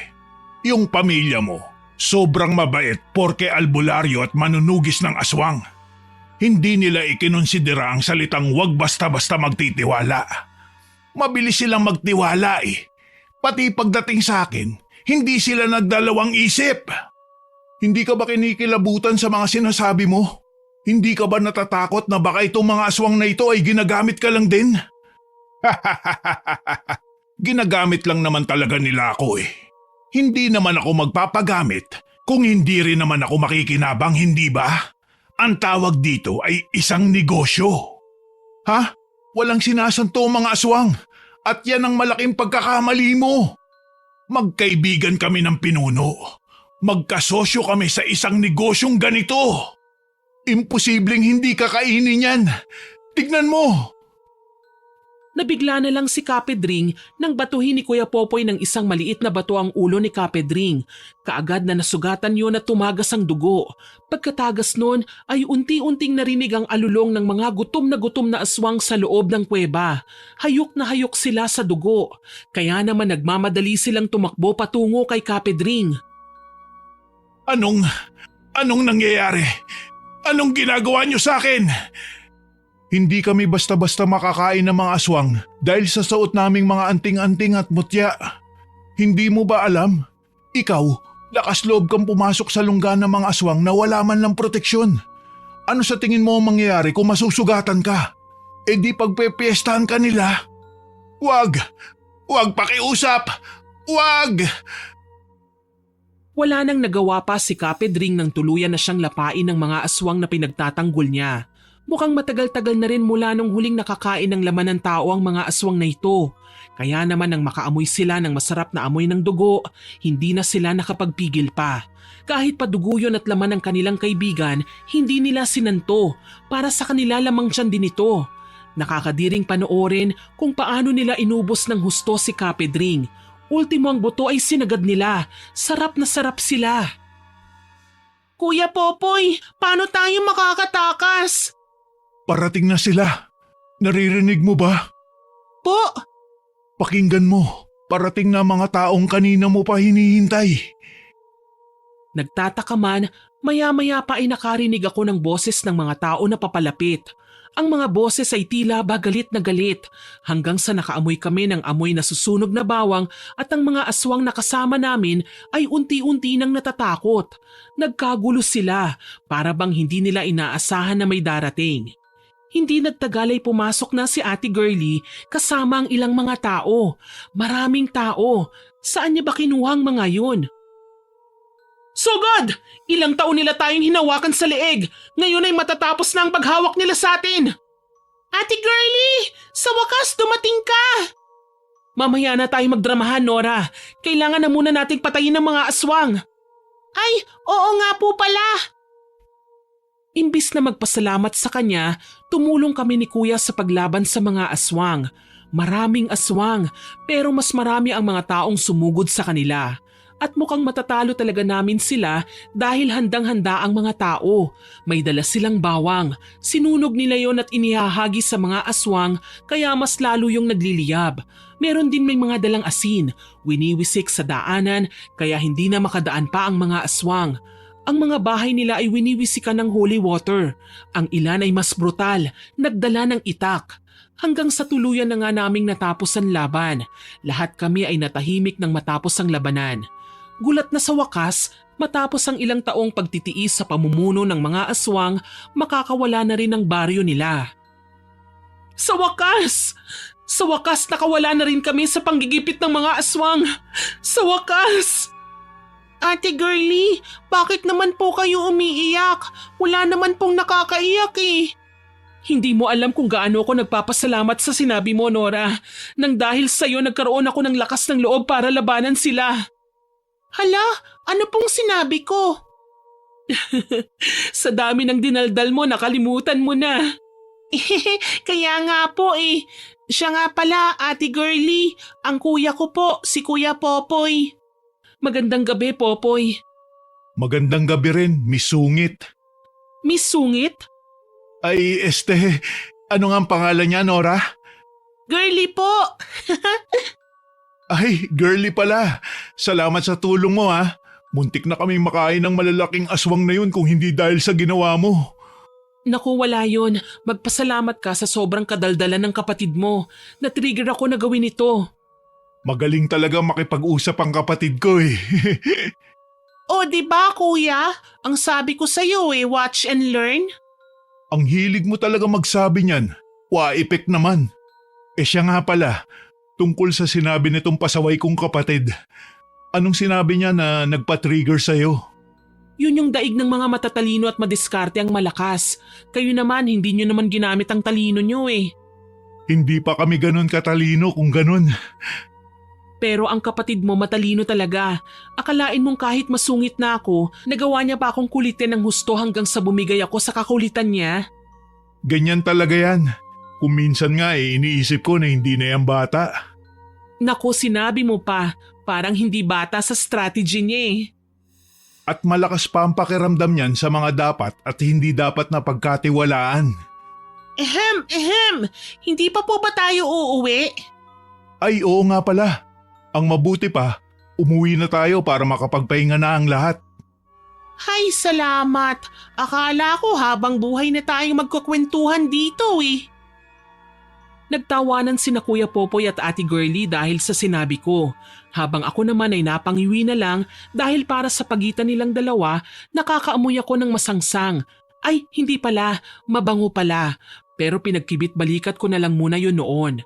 Speaker 2: Yung pamilya mo, sobrang mabait porke albularyo at manunugis ng aswang. Hindi nila ikinonsidera ang salitang wag basta-basta magtitiwala. Mabilis silang magtiwala eh. Pati pagdating sa akin, hindi sila nagdalawang isip. Hindi ka ba kinikilabutan sa mga sinasabi mo? Hindi ka ba natatakot na baka itong mga aswang na ito ay ginagamit ka lang din? Ginagamit lang naman talaga nila ako eh. Hindi naman ako magpapagamit kung hindi rin naman ako makikinabang, hindi ba? Ang tawag dito ay isang negosyo. Ha? Walang sinasanto mga aswang. At yan ang malaking pagkakamali mo. Magkaibigan kami ng pinuno. Magkasosyo kami sa isang negosyong ganito. Imposibleng hindi kakainin yan. Tignan mo.
Speaker 1: Nabigla na lang si Kapedring nang batuhin ni Kuya Popoy ng isang maliit na bato ang ulo ni Kapedring. Kaagad na nasugatan yun at tumagas ang dugo. Pagkatagas nun ay unti-unting narinig ang alulong ng mga gutom na aswang sa loob ng kuweba. Hayok na hayok sila sa dugo. Kaya naman nagmamadali silang tumakbo patungo kay Kapedring.
Speaker 2: Anong nangyayari? Anong ginagawa niyo sa akin? Hindi kami basta-basta makakain ng mga aswang dahil sa suot naming mga anting-anting at mutya. Hindi mo ba alam? Ikaw, lakas loob kang pumasok sa lungga ng mga aswang na wala man lang proteksyon. Ano sa tingin mo ang mangyayari kung masusugatan ka? E di pagpepiestahan ka nila? Wag! Wag pakiusap! Wag!
Speaker 1: Wala nang nagawa pa si Kapedring nang tuluyan na siyang lapain ng mga aswang na pinagtatanggol niya. Mukhang matagal-tagal na rin mula nung huling nakakain ng laman ng tao ang mga aswang na ito. Kaya naman nang makaamoy sila ng masarap na amoy ng dugo, hindi na sila nakapagpigil pa. Kahit padugo yun at laman ng kanilang kaibigan, hindi nila sinanto. Para sa kanila lamang siyan din ito. Nakakadiring panoorin kung paano nila inubos ng husto si Kapedring. Ultimo ang buto ay sinagad nila. Sarap na sarap sila. Kuya Popoy, paano tayo makakatakas?
Speaker 2: Parating na sila. Naririnig mo ba?
Speaker 1: Po!
Speaker 2: Pakinggan mo, parating na mga taong kanina mo pa hinihintay.
Speaker 1: Nagtataka man, maya-maya pa ay nakarinig ako ng boses ng mga tao na papalapit. Ang mga boses ay tila ba galit na galit hanggang sa nakaamoy kami ng amoy na susunog na bawang at ang mga aswang na kasama namin ay unti-unti nang natatakot. Nagkagulo sila para bang hindi nila inaasahan na may darating. Hindi nagtagal ay pumasok na si Ate Girlie kasama ang ilang mga tao. Maraming tao. Saan niya ba kinuha ang mga yun? Sugod! Ilang taon nila tayong hinawakan sa leeg. Ngayon ay matatapos na ang paghawak nila sa atin. Ate Girlie! Sa wakas dumating ka! Mamaya na tayo magdramahan, Nora. Kailangan na muna nating patayin ang mga aswang. Ay, oo nga po pala. Imbis na magpasalamat sa kanya, tumulong kami ni Kuya sa paglaban sa mga aswang. Maraming aswang, pero mas marami ang mga taong sumugod sa kanila. At mukhang matatalo talaga namin sila dahil handang-handa ang mga tao. May dala silang bawang. Sinunog nila yon at inihahagi sa mga aswang kaya mas lalo yung nagliliyab. Meron din may mga dalang asin. Winiwisik sa daanan kaya hindi na makadaan pa ang mga aswang. Ang mga bahay nila ay winiwisikan ng holy water. Ang ilan ay mas brutal, nagdala ng itak. Hanggang sa tuluyan na nga naming natapos ang laban. Lahat kami ay natahimik nang matapos ang labanan. Gulat na sa wakas, matapos ang ilang taong pagtitiis sa pamumuno ng mga aswang, makakawala na rin ang baryo nila. Sa wakas! Sa wakas nakawala na rin kami sa panggigipit ng mga aswang! Sa wakas! Ate Girlie, bakit naman po kayo umiiyak? Wala naman pong nakakaiyak eh. Hindi mo alam kung gaano ako nagpapasalamat sa sinabi mo, Nora. Nang dahil sa'yo nagkaroon ako ng lakas ng loob para labanan sila. Hala, ano pong sinabi ko? Sa dami ng dinaldal mo, nakalimutan mo na. Kaya nga po eh. Siya nga pala, Ate Girlie. Ang kuya ko po, si Kuya Popoy. Magandang gabi, Popoy.
Speaker 2: Magandang gabi rin, Miss Sungit.
Speaker 1: Miss Sungit?
Speaker 2: Ay, ano nga ang pangalan niya, Nora?
Speaker 1: Girlie po!
Speaker 2: Ay, girly pala. Salamat sa tulong mo ha. Muntik na kaming makain ng malalaking aswang na yun kung hindi dahil sa ginawa mo.
Speaker 1: Naku, wala yun. Magpasalamat ka sa sobrang kadaldalan ng kapatid mo. Na-trigger ako na gawin ito.
Speaker 2: Magaling talaga makipag-usap ang kapatid ko eh.
Speaker 1: O, di ba kuya? Ang sabi ko sa'yo eh, watch and learn.
Speaker 2: Ang hilig mo talaga magsabi niyan. Wa-epek naman. Siya nga pala, tungkol sa sinabi nitong pasaway kong kapatid. Anong sinabi niya na nagpa-trigger sa'yo?
Speaker 1: Yun yung daig ng mga matatalino at madiskarte ang malakas. Kayo naman, hindi nyo naman ginamit ang talino nyo eh.
Speaker 2: Hindi pa kami ganun katalino kung ganun.
Speaker 1: Pero ang kapatid mo matalino talaga. Akalain mong kahit masungit na ako, nagawa niya pa akong kulitin ng husto hanggang sa bumigay ako sa kakulitan niya.
Speaker 2: Ganyan talaga yan. Kung minsan nga iniisip ko na hindi na yan bata.
Speaker 1: Naku, sinabi mo pa. Parang hindi bata sa strategy niya eh.
Speaker 2: At malakas pa ang pakiramdam niyan sa mga dapat at hindi dapat na pagkatiwalaan.
Speaker 1: Ehem. Hindi pa po ba tayo uuwi?
Speaker 2: Ay oo nga pala. Ang mabuti pa, umuwi na tayo para makapagpahinga na ang lahat.
Speaker 1: Hay, salamat. Akala ko habang buhay na tayong magkukwentuhan dito eh. Nagtawanan sina Kuya Popoy at Ate Girlie dahil sa sinabi ko. Habang ako naman ay napangiwi na lang dahil para sa pagitan nilang dalawa, nakakaamoy ako ng masangsang. Ay, hindi pala. Mabango pala. Pero pinagkibit balikat ko na lang muna yun noon.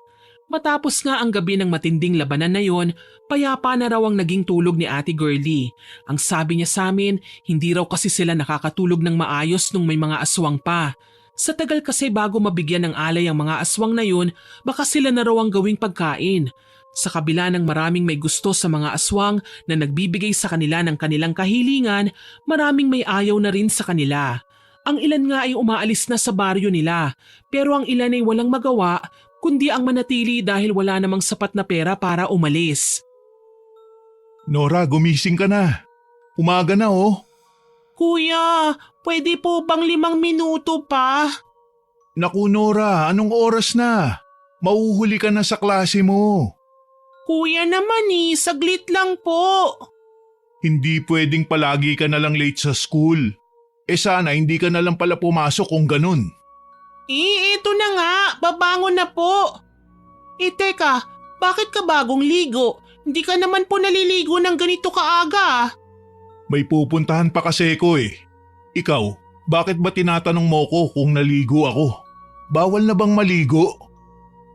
Speaker 1: Matapos nga ang gabi ng matinding labanan na yon, payapa na raw ang naging tulog ni Ate Girlie. Ang sabi niya sa amin, hindi raw kasi sila nakakatulog ng maayos nung may mga aswang pa. Sa tagal kasi bago mabigyan ng alay ang mga aswang na yun, baka sila na raw ang gawing pagkain. Sa kabila ng maraming may gusto sa mga aswang na nagbibigay sa kanila ng kanilang kahilingan, maraming may ayaw na rin sa kanila. Ang ilan nga ay umaalis na sa baryo nila, pero ang ilan ay walang magawa kundi ang manatili dahil wala namang sapat na pera para umalis.
Speaker 2: Nora, gumising ka na. Umaga na oh.
Speaker 1: Kuya, pwede po bang 5 minuto pa?
Speaker 2: Naku Nora, anong oras na? Mauhuli ka na sa klase mo.
Speaker 1: Kuya naman saglit lang po.
Speaker 2: Hindi pwedeng palagi ka na lang late sa school. Sana hindi ka na lang pala pumasok kung ganun.
Speaker 1: Ito na nga, babangon na po. Teka, bakit ka bagong ligo? Hindi ka naman po naliligo ng ganito kaaga.
Speaker 2: May pupuntahan pa kasi ko Ikaw, bakit ba tinatanong mo ko kung naligo ako? Bawal na bang maligo?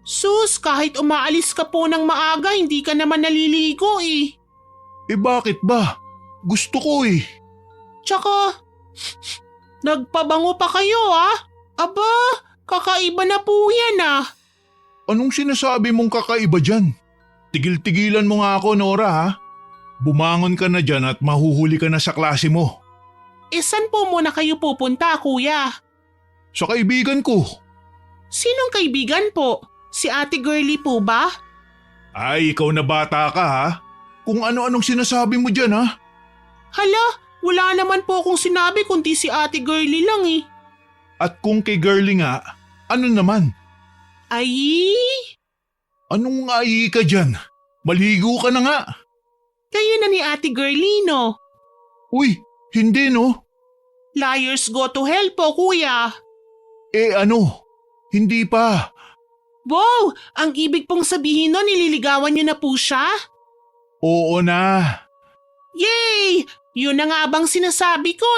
Speaker 1: Sus, kahit umaalis ka po ng maaga, hindi ka naman naliligo
Speaker 2: Bakit ba? Gusto ko
Speaker 1: Tsaka, nagpabango pa kayo Aba, kakaiba na po yan
Speaker 2: Anong sinasabi mong kakaiba dyan? Tigil-tigilan mo nga ako, Nora ha? Bumangon ka na dyan at mahuhuli ka na sa klase mo.
Speaker 1: Saan po muna kayo pupunta, kuya?
Speaker 2: Sa kaibigan ko.
Speaker 1: Sinong kaibigan po? Si Ate Girlie po ba?
Speaker 2: Ay, ikaw na bata ka ha? Kung ano-anong sinasabi mo dyan ha?
Speaker 1: Hala, wala naman po akong sinabi kundi si Ate Girlie lang
Speaker 2: At kung kay girlie nga, ano naman?
Speaker 1: Ay,
Speaker 2: Anong ai ka dyan? Maligo ka na nga.
Speaker 1: kayo na ni Ate Girlie no?
Speaker 2: Uy, hindi no?
Speaker 1: Liars go to hell po, kuya.
Speaker 2: Ano? Hindi pa.
Speaker 1: Wow, ang ibig pong sabihin nun, nililigawan niyo na po siya?
Speaker 2: Oo na.
Speaker 1: Yay! Yun na nga bang sinasabi ko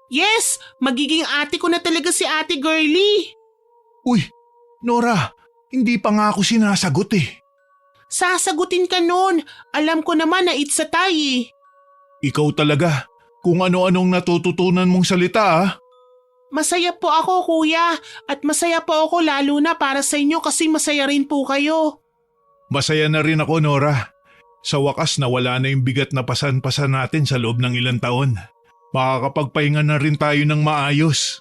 Speaker 1: Yes, magiging ate ko na talaga si Ate Girlie.
Speaker 2: Uy, Nora, hindi pa nga ako sinasagot
Speaker 1: Sasagutin ka nun. Alam ko naman na it's a tie
Speaker 2: Ikaw talaga, kung ano-anong natututunan mong salita
Speaker 1: Masaya po ako, kuya. At masaya po ako lalo na para sa inyo kasi masaya rin po kayo.
Speaker 2: Masaya na rin ako, Nora. Sa wakas nawala na yung bigat na pasan-pasan natin sa loob ng ilang taon. Makakapagpahinga na rin tayo ng maayos.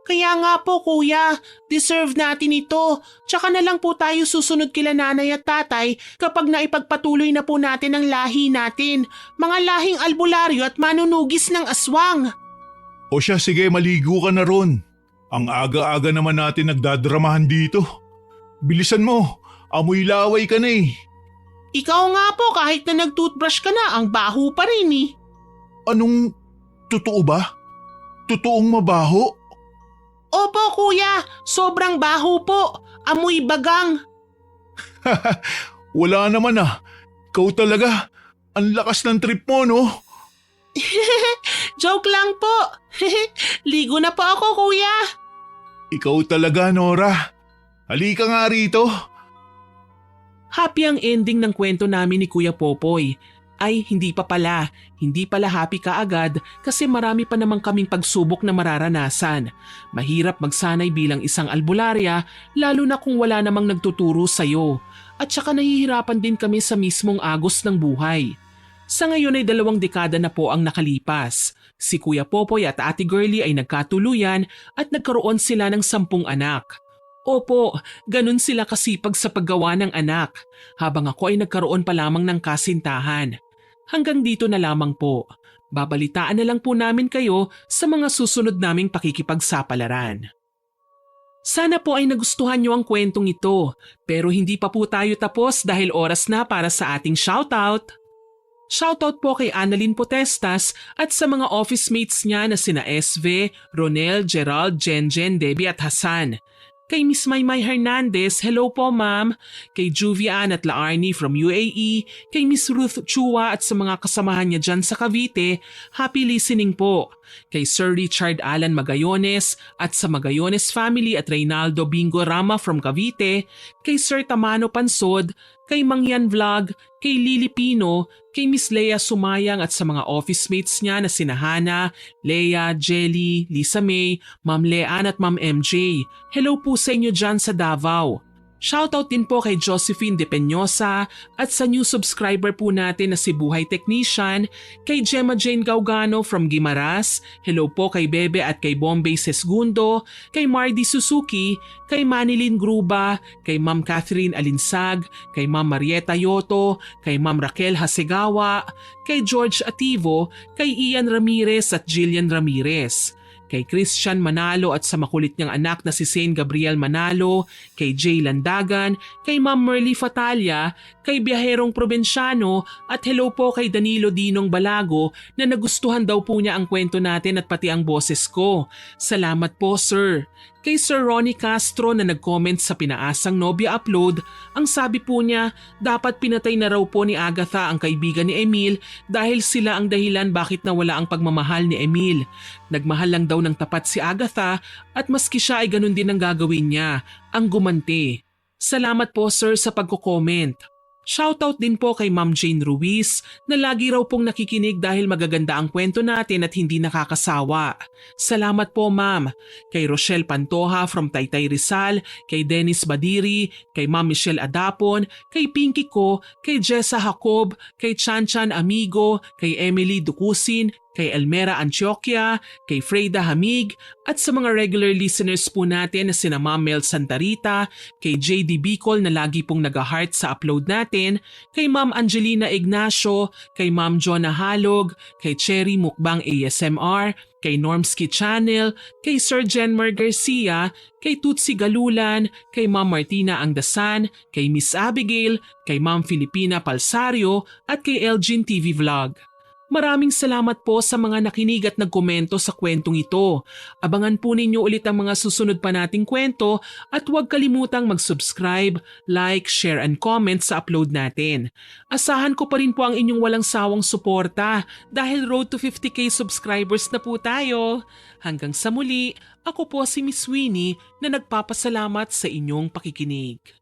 Speaker 1: Kaya nga po, kuya. Deserve natin ito. Tsaka na lang po tayo susunod kila nanay at tatay kapag naipagpatuloy na po natin ang lahi natin. Mga lahing albularyo at manunugis ng aswang.
Speaker 2: O siya, sige, maligo ka na ron. Ang aga-aga naman natin nagdadramahan dito. Bilisan mo, amoy laway ka na
Speaker 1: Ikaw nga po kahit na nag-toothbrush ka na, ang baho pa rin
Speaker 2: Anong, totoo ba? Totoong mabaho?
Speaker 1: Opo, kuya. Sobrang baho po. Amoy bagang.
Speaker 2: Wala naman Ikaw talaga, ang lakas ng trip mo no?
Speaker 1: Joke lang po. Ligo na po ako, kuya.
Speaker 2: Ikaw talaga, Nora. Halika nga rito.
Speaker 1: Happy ang ending ng kwento namin ni Kuya Popoy. Ay, hindi pa pala. Hindi pala happy kaagad kasi marami pa namang kaming pagsubok na mararanasan. Mahirap magsanay bilang isang albularya lalo na kung wala namang nagtuturo sa'yo. At saka nahihirapan din kami sa mismong agos ng buhay. Sa ngayon ay 2 dekada na po ang nakalipas. Si Kuya Popoy at Ate Girlie ay nagkatuluyan at nagkaroon sila ng 10 anak. Opo, ganun sila kasipag sa paggawa ng anak, habang ako ay nagkaroon pa lamang ng kasintahan. Hanggang dito na lamang po. Babalitaan na lang po namin kayo sa mga susunod naming pakikipagsapalaran. Sana po ay nagustuhan nyo ang kwentong ito, pero hindi pa po tayo tapos dahil oras na para sa ating shoutout. Shoutout po kay Annalyn Potestas at sa mga office mates niya na sina SV, Ronel, Gerald, Jenjen, Debbie at Hassan. Kay Miss Maymay Hernandez, hello po ma'am. Kay Juvian at Laarni from UAE. Kay Miss Ruth Chua at sa mga kasamahan niya dyan sa Cavite, happy listening po. Kay Sir Richard Alan Magayones at sa Magayones family at Reynaldo Bingo Rama from Cavite. Kay Sir Tamano Pansod, kay Mangyan Vlog, kay Lily Pino, kay Miss Leia Sumayang at sa mga office mates niya na sina Hana, Leia, Jelly, Lisa May, Ma'am Leanne at Ma'am MJ. Hello po sa inyo dyan sa Davao. Shoutout din po kay Josephine De Peñosa at sa new subscriber po natin na si Buhay Technician, kay Gemma Jane Gaugano from Guimaras, hello po kay Bebe at kay Bombay Sesgundo, kay Mardy Suzuki, kay Manilyn Gruba, kay Ma'am Catherine Alinsag, kay Ma'am Marieta Yoto, kay Ma'am Raquel Hasegawa, kay George Ativo, kay Ian Ramirez at Jillian Ramirez, kay Christian Manalo at sa makulit niyang anak na si Saint Gabriel Manalo, kay Jay Landagan, kay Ma'am Merly Fatalia, kay Biyaherong Probinsyano at hello po kay Danilo Dinong Balago na nagustuhan daw po niya ang kwento natin at pati ang boses ko. Salamat po sir. Kay Sir Ronnie Castro na nag-comment sa pinaasang Nobya upload, ang sabi po niya dapat pinatay na raw po ni Agatha ang kaibigan ni Emil dahil sila ang dahilan bakit nawala ang pagmamahal ni Emil. Nagmahal lang daw ng tapat si Agatha at maski siya ay ganun din ang gagawin niya, ang gumanti. Salamat po sir sa pagko-comment. Shoutout din po kay Ma'am Jane Ruiz na lagi raw pong nakikinig dahil magaganda ang kwento natin at hindi nakakasawa. Salamat po ma'am. Kay Rochelle Pantoja from Taytay Rizal, kay Dennis Badiri, kay Ma'am Michelle Adapon, kay Pinky Ko, kay Jessa Jacob, kay Chanchan Amigo, kay Emily Dukusin, kay Elmera Antioquia, kay Freyda Hamig, at sa mga regular listeners po natin na sina Ma'am Mel Santarita, kay JD Bicol na lagi pong nag-heart sa upload natin, kay Ma'am Angelina Ignacio, kay Ma'am Jonah Halog, kay Cherry Mukbang ASMR, kay Normski Channel, kay Sir Jenmer Garcia, kay Tutsi Galulan, kay Ma'am Martina Angdasan, kay Miss Abigail, kay Ma'am Filipina Palsario, at kay Elgin TV Vlog. Maraming salamat po sa mga nakinig at nagkomento sa kwentong ito. Abangan po ninyo ulit ang mga susunod pa nating kwento at huwag kalimutang mag-subscribe, like, share and comment sa upload natin. Asahan ko pa rin po ang inyong walang sawang suporta dahil road to 50k subscribers na po tayo. Hanggang sa muli, ako po si Miss Winnie na nagpapasalamat sa inyong pakikinig.